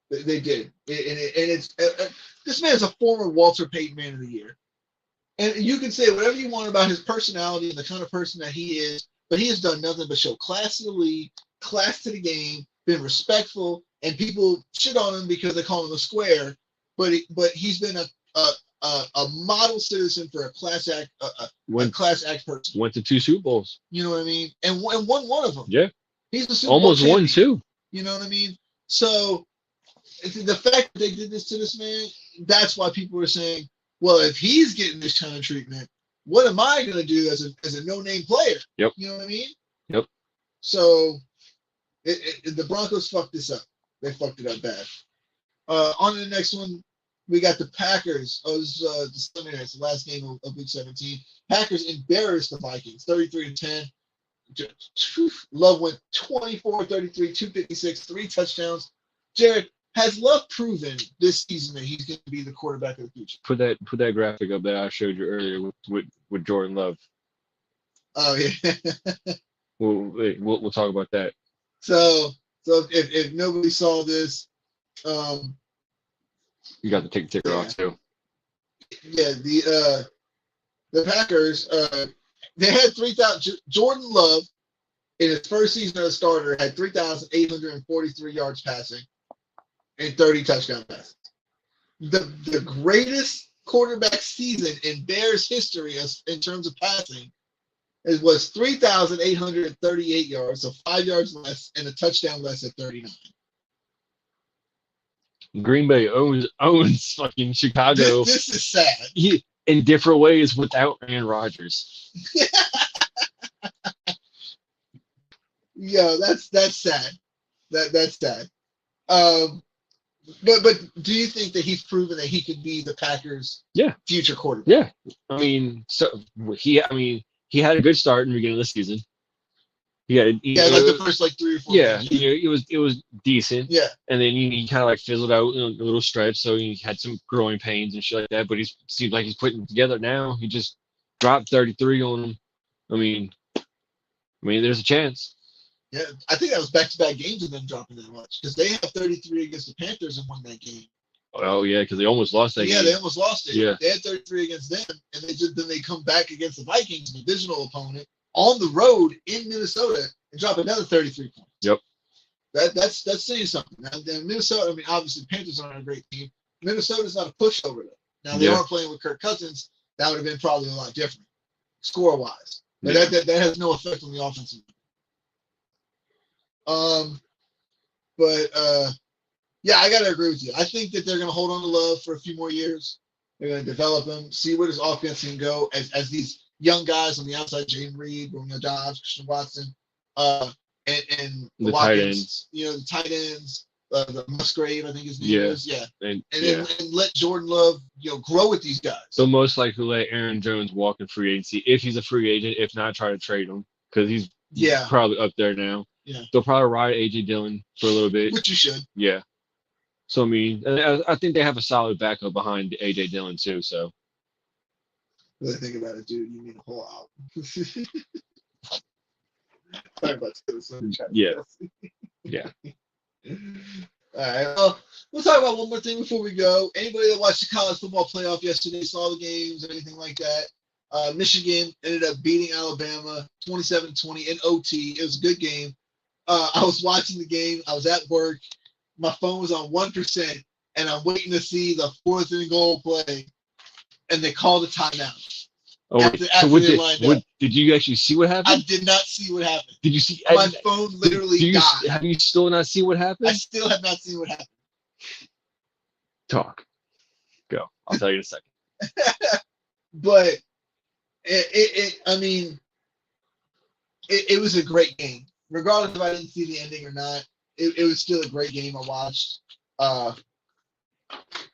They did, and it's this man is a former Walter Payton Man of the Year, and you can say whatever you want about his personality and the kind of person that he is, but he has done nothing but show class to the league, class to the game, been respectful, and people shit on him because they call him a square, but he's been a model citizen for a class act person. Went to 2 Super Bowls. You know what I mean? And won one of them. Yeah. He's the Super Bowl almost champion. won 2. You know what I mean? So the fact that they did this to this man, that's why people are saying, well, if he's getting this kind of treatment, what am I going to do as a no-name player? Yep. You know what I mean? Yep. So the Broncos fucked this up. They fucked it up bad. On to the next one, we got the Packers. Oh, this is the Sunday night. It's the last game of Week 17. Packers embarrassed the Vikings, 33-10. Love went 24-33, 256, 3 touchdowns. Jared, has Love proven this season that he's going to be the quarterback of the future? Put that graphic up that I showed you earlier with Jordan Love. Oh yeah. We'll talk about that. So if nobody saw this, you got to take the ticker off too. Yeah, the Packers they had 3,000. Jordan Love in his first season as a starter had 3,843 yards passing and 30 touchdown passes. The greatest quarterback season in Bears history in terms of passing was 3,838 yards, so 5 yards less and a touchdown less at 39. Green Bay owns fucking Chicago. This is sad. In different ways without Aaron Rodgers. Yeah, that's sad. That's sad. But do you think that he's proven that he could be the Packers' future quarterback? Yeah. I mean, he had a good start in the beginning of the season. Like the first 3 or 4 games. Yeah, it was decent. Yeah. And then he kind of fizzled out in a little stretch, so he had some growing pains and shit like that. But he seems like he's putting it together now. He just dropped 33 on him. I mean, there's a chance. Yeah, I think that was back-to-back games of them dropping that much because they have 33 against the Panthers and won that game. Oh yeah, because they almost lost that game. Yeah, they almost lost it. Yeah. They had 33 against them, and then they come back against the Vikings, the divisional opponent, on the road in Minnesota and drop another 33 points. Yep. That's saying something. Now, Minnesota, obviously Panthers aren't a great team. Minnesota's not a pushover though. Now they aren't playing with Kirk Cousins. That would have been probably a lot different, score-wise. But that has no effect on the offensive. Yeah, I gotta agree with you. I think that they're gonna hold on to Love for a few more years. They're gonna develop him, see where his offense can go as these young guys on the outside, Jaden Reed, Romeo Dobbs, Christian Watson, and the Watkins, tight ends. The tight ends, the Musgrave, I think his name is. Yeah. And let Jordan Love, grow with these guys. So most likely let Aaron Jones walk in free agency if he's a free agent. If not, try to trade him because he's probably up there now. Yeah. They'll probably ride AJ Dillon for a little bit. Which you should. Yeah. So I think they have a solid backup behind AJ Dillon too. So. Really think about it, dude. You need a whole album. Sorry about this. Yeah. Yeah. All right. Well, we'll talk about one more thing before we go. Anybody that watched the college football playoff yesterday, saw the games, anything like that? Michigan ended up beating Alabama 27-20 in OT. It was a good game. I was watching the game. I was at work. My phone was on 1%, and I'm waiting to see the 4th and goal play, and they called a timeout. Oh, did you actually see what happened? I did not see what happened. Did you see? My phone literally died. Have you still not seen what happened? I still have not seen what happened. Talk. Go. I'll tell you in a second. But it was a great game. Regardless if I didn't see the ending or not, it was still a great game I watched.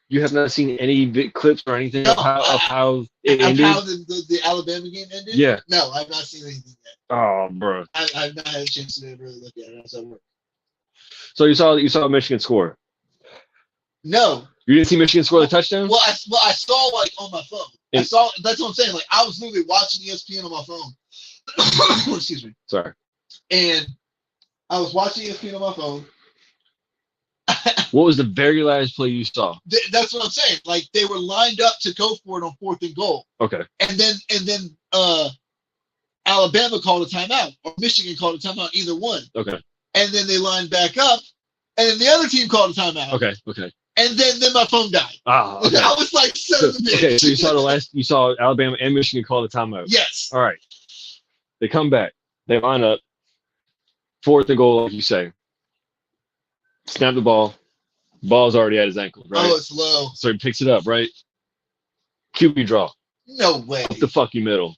You have not seen any clips or anything No, of how it Of ended? how the Alabama game ended? Yeah. No, I've not seen anything yet. Oh, bro. I've not had a chance to really look at it. As I work. So you saw Michigan score. No. You didn't see Michigan score the touchdown? Well, I saw like on my phone. I saw. That's what I'm saying. Like I was literally watching ESPN on my phone. Excuse me. Sorry. And I was watching ESPN on my phone. What was the very last play you saw? That's what I'm saying. Like they were lined up to go for it on 4th and goal. Okay. And then Alabama called a timeout, or Michigan called a timeout, either one. Okay. And then they lined back up, and then the other team called a timeout. Okay. Okay. And then my phone died. Ah. Okay. I was like, son of a bitch. Okay. So you saw Alabama and Michigan call the timeout. Yes. All right. They come back. They line up. 4th and goal, like you say. Snap the ball. Ball's already at his ankle, right? Oh, it's low. So he picks it up, right? QB draw. No way. Up the fucking middle.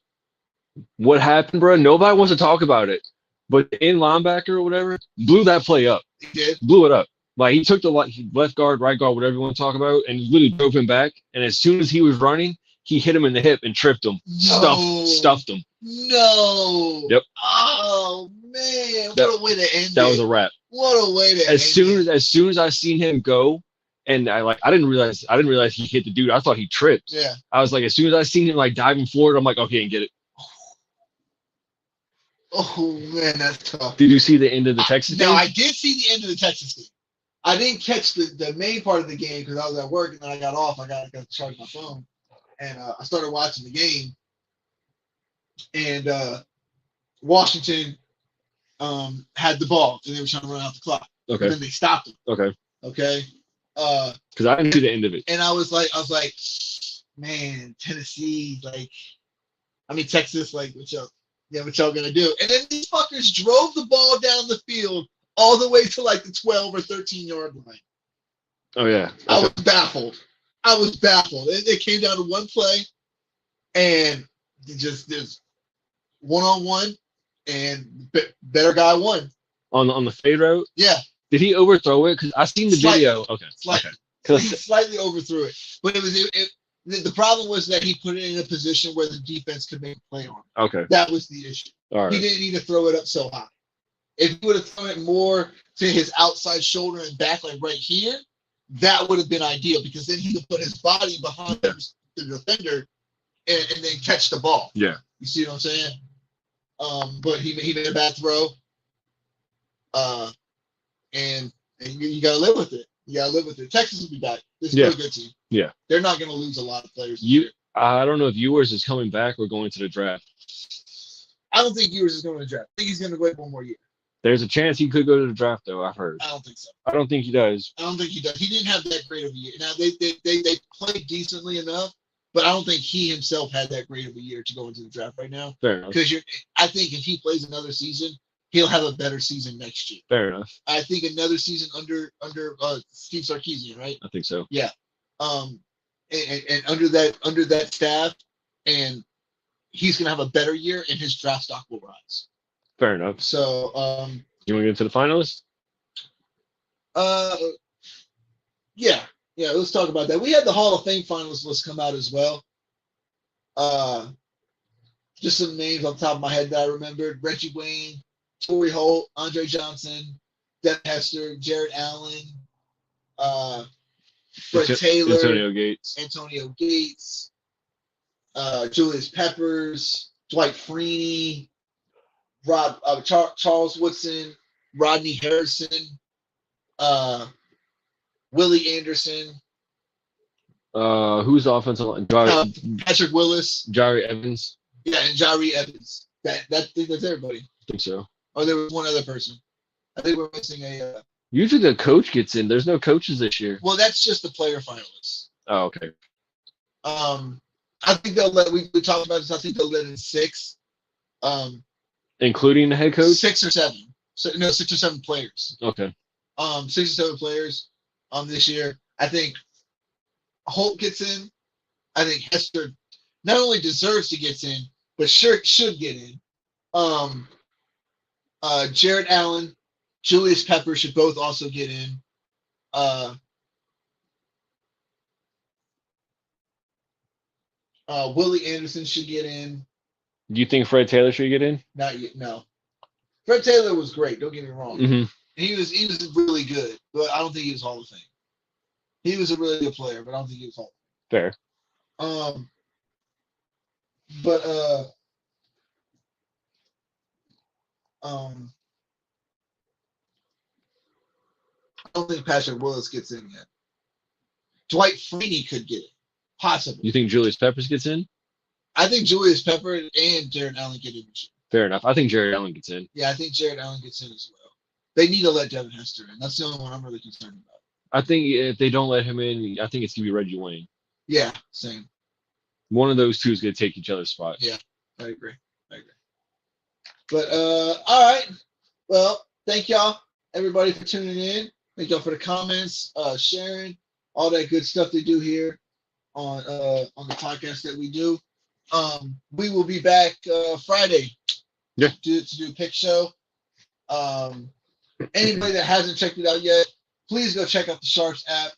What happened, bro? Nobody wants to talk about it. But in linebacker or whatever, blew that play up. He did. Blew it up. Like he took the left guard, right guard, whatever you want to talk about, and literally drove him back. And as soon as he was running, he hit him in the hip and tripped him. No. Stuffed him. No. Yep. Oh man, what a way to end That it. was a wrap. What a way to As soon as I seen him go, and I didn't realize he hit the dude. I thought he tripped. Yeah. I was like, as soon as I seen him like diving forward, I'm like, okay, and get it. Oh man, that's tough. Did you see the end of the Texas game? Now I did see the end of the Texas game. I didn't catch the main part of the game because I was at work and then I got off. I got to charge my phone, and I started watching the game. And Washington had the ball and they were trying to run out the clock. Okay. And then they stopped them. Okay. Okay. Because I didn't see the end of it. And I was like, man, Tennessee, Texas, what y'all gonna do? And then these fuckers drove the ball down the field all the way to like the 12 or 13-yard line. Oh yeah. Okay. I was baffled. It came down to one play, and just one-on-one, and better guy won. On the fade route. Yeah. Did he overthrow it? Because I seen the video. Okay. He slightly overthrew it, but the problem was that he put it in a position where the defense could make a play on it. Okay. That was the issue. All right. He didn't need to throw it up so high. If he would have thrown it more to his outside shoulder and back, like right here, that would have been ideal because then he could put his body behind the defender and then catch the ball. Yeah. You see what I'm saying? But he made a bad throw. And you got to live with it. Texas will be back. They're still a good team. Yeah. They're not going to lose a lot of players. this year. I don't know if Ewers is coming back or going to the draft. I don't think Ewers is going to the draft. I think he's going to wait one more year. There's a chance he could go to the draft, though. I've heard. I don't think so. I don't think he does. I don't think he does. He didn't have that great of a year. Now they played decently enough, but I don't think he himself had that great of a year to go into the draft right now. Fair enough. Because I think if he plays another season, he'll have a better season next year. Fair enough. I think another season under Steve Sarkisian, right? I think so. Yeah. And under that staff, and he's gonna have a better year, and his draft stock will rise. Fair enough. So, You want to get into the finalists? yeah. Let's talk about that. We had the Hall of Fame finalists list come out as well. Just some names on top of my head that I remembered: Reggie Wayne, Torrey Holt, Andre Johnson, Devin Hester, Jared Allen, Fred Taylor, Antonio Gates, Julius Peppers, Dwight Freeney, Charles Woodson, Rodney Harrison, Willie Anderson. Who's the offensive line? Patrick Willis. Jari Evans. Yeah, and Jari Evans. That's everybody. I think so. Oh, there was one other person. I think we're missing a. Usually the coach gets in. There's no coaches this year. Well, that's just the player finalists. Oh, okay. I think they'll let. We talked about this. I think they'll let in 6. Including the head coach? 6 or 7. 6 or 7 players. Okay. 6 or 7 players this year. I think Holt gets in. I think Hester not only deserves to get in, but should get in. Jared Allen, Julius Pepper should both also get in. Willie Anderson should get in. Do you think Fred Taylor should get in? Not yet, no. Fred Taylor was great. Don't get me wrong. Mm-hmm. He was really good, but I don't think he was Hall of Fame. He was a really good player, but I don't think he was Hall of Fair. Fame. I don't think Patrick Willis gets in yet. Dwight Freeney could get it, possibly. You think Julius Peppers gets in? I think Julius Pepper and Jared Allen get in. Fair enough. I think Jared Allen gets in. Yeah, I think Jared Allen gets in as well. They need to let Devin Hester in. That's the only one I'm really concerned about. I think if they don't let him in, I think it's gonna be Reggie Wayne. Yeah, same. One of those two is gonna take each other's spot. Yeah, I agree. But all right. Well, thank y'all, everybody, for tuning in. Thank y'all for the comments, sharing, all that good stuff they do here on the podcast that we do. We will be back Friday. Yeah. To do a pick show. Anybody that hasn't checked it out yet, please go check out the Sharps app.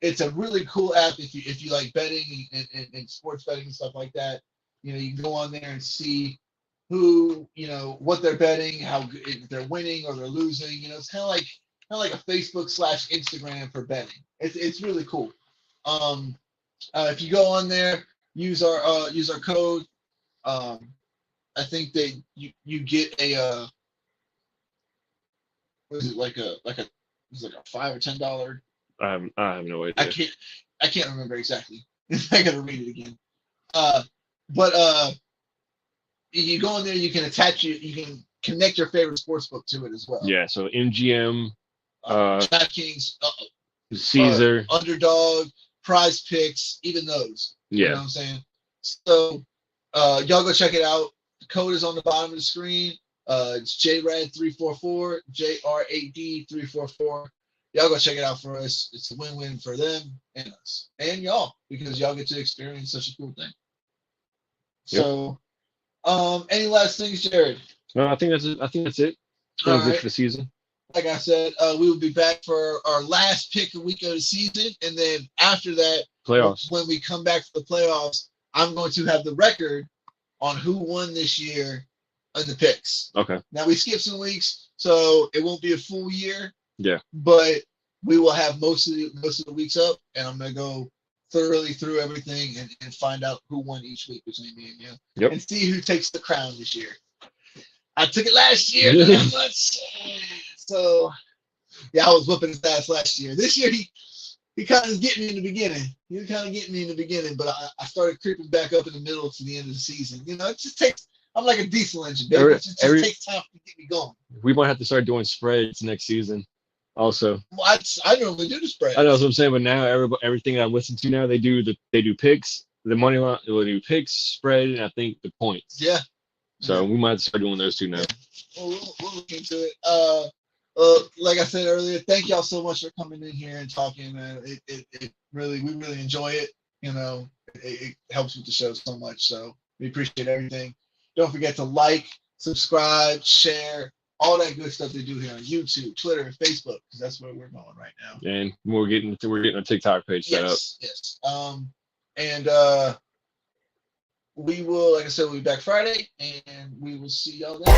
It's a really cool app if you like betting and sports betting and stuff like that. You know, you can go on there and see who, you know, what they're betting, how if they're winning or they're losing. You know, it's kind of like a Facebook / Instagram for betting. It's really cool. If you go on there, use our code. I think you get a what is it, like a $5 or $10. I have no idea. I can't remember exactly. I gotta read it again. But you go in there, you can you can connect your favorite sportsbook to it as well. Yeah, so MGM, DraftKings, Caesar, Underdog, Prize Picks, even those. Yeah. You know what I'm saying? So y'all go check it out. The code is on the bottom of the screen. It's JRAD344, JRAD344. Y'all go check it out for us. It's a win-win for them and us and y'all, because y'all get to experience such a cool thing. Yep. So, any last things, Jared? No, I think that's it. It's going good for the season. Like I said, we will be back for our last pick week of the season, and then after that, Playoffs. when we come back for the playoffs, I'm going to have the record on who won this year in the picks. Okay. Now we skipped some weeks, so it won't be a full year. Yeah. But we will have most of the weeks up, and I'm gonna go thoroughly through everything and find out who won each week between me and you. Yep. And see who takes the crown this year. I took it last year. So yeah, I was whooping his ass last year. This year he kind of getting me in the beginning. He was kind of getting me in the beginning, but I started creeping back up in the middle to the end of the season. You know, it just takes. I'm like a diesel engine, baby. It just takes time to get me going. We might have to start doing spreads next season. Also, well, I normally do the spread. I know what I'm saying, but now everything I listen to now they do picks, the money line, they'll do picks, spread, and I think the points. Yeah. So we might have to start doing those two now. Well, we'll look into it. Like I said earlier, thank y'all so much for coming in here and talking, man. We really enjoy it. You know, it helps with the show so much. So we appreciate everything. Don't forget to like, subscribe, share, all that good stuff they do here on YouTube, Twitter, and Facebook, because that's where we're going right now. And we're getting a TikTok page set up. Yes. And we will, like I said, we'll be back Friday, and we will see y'all then.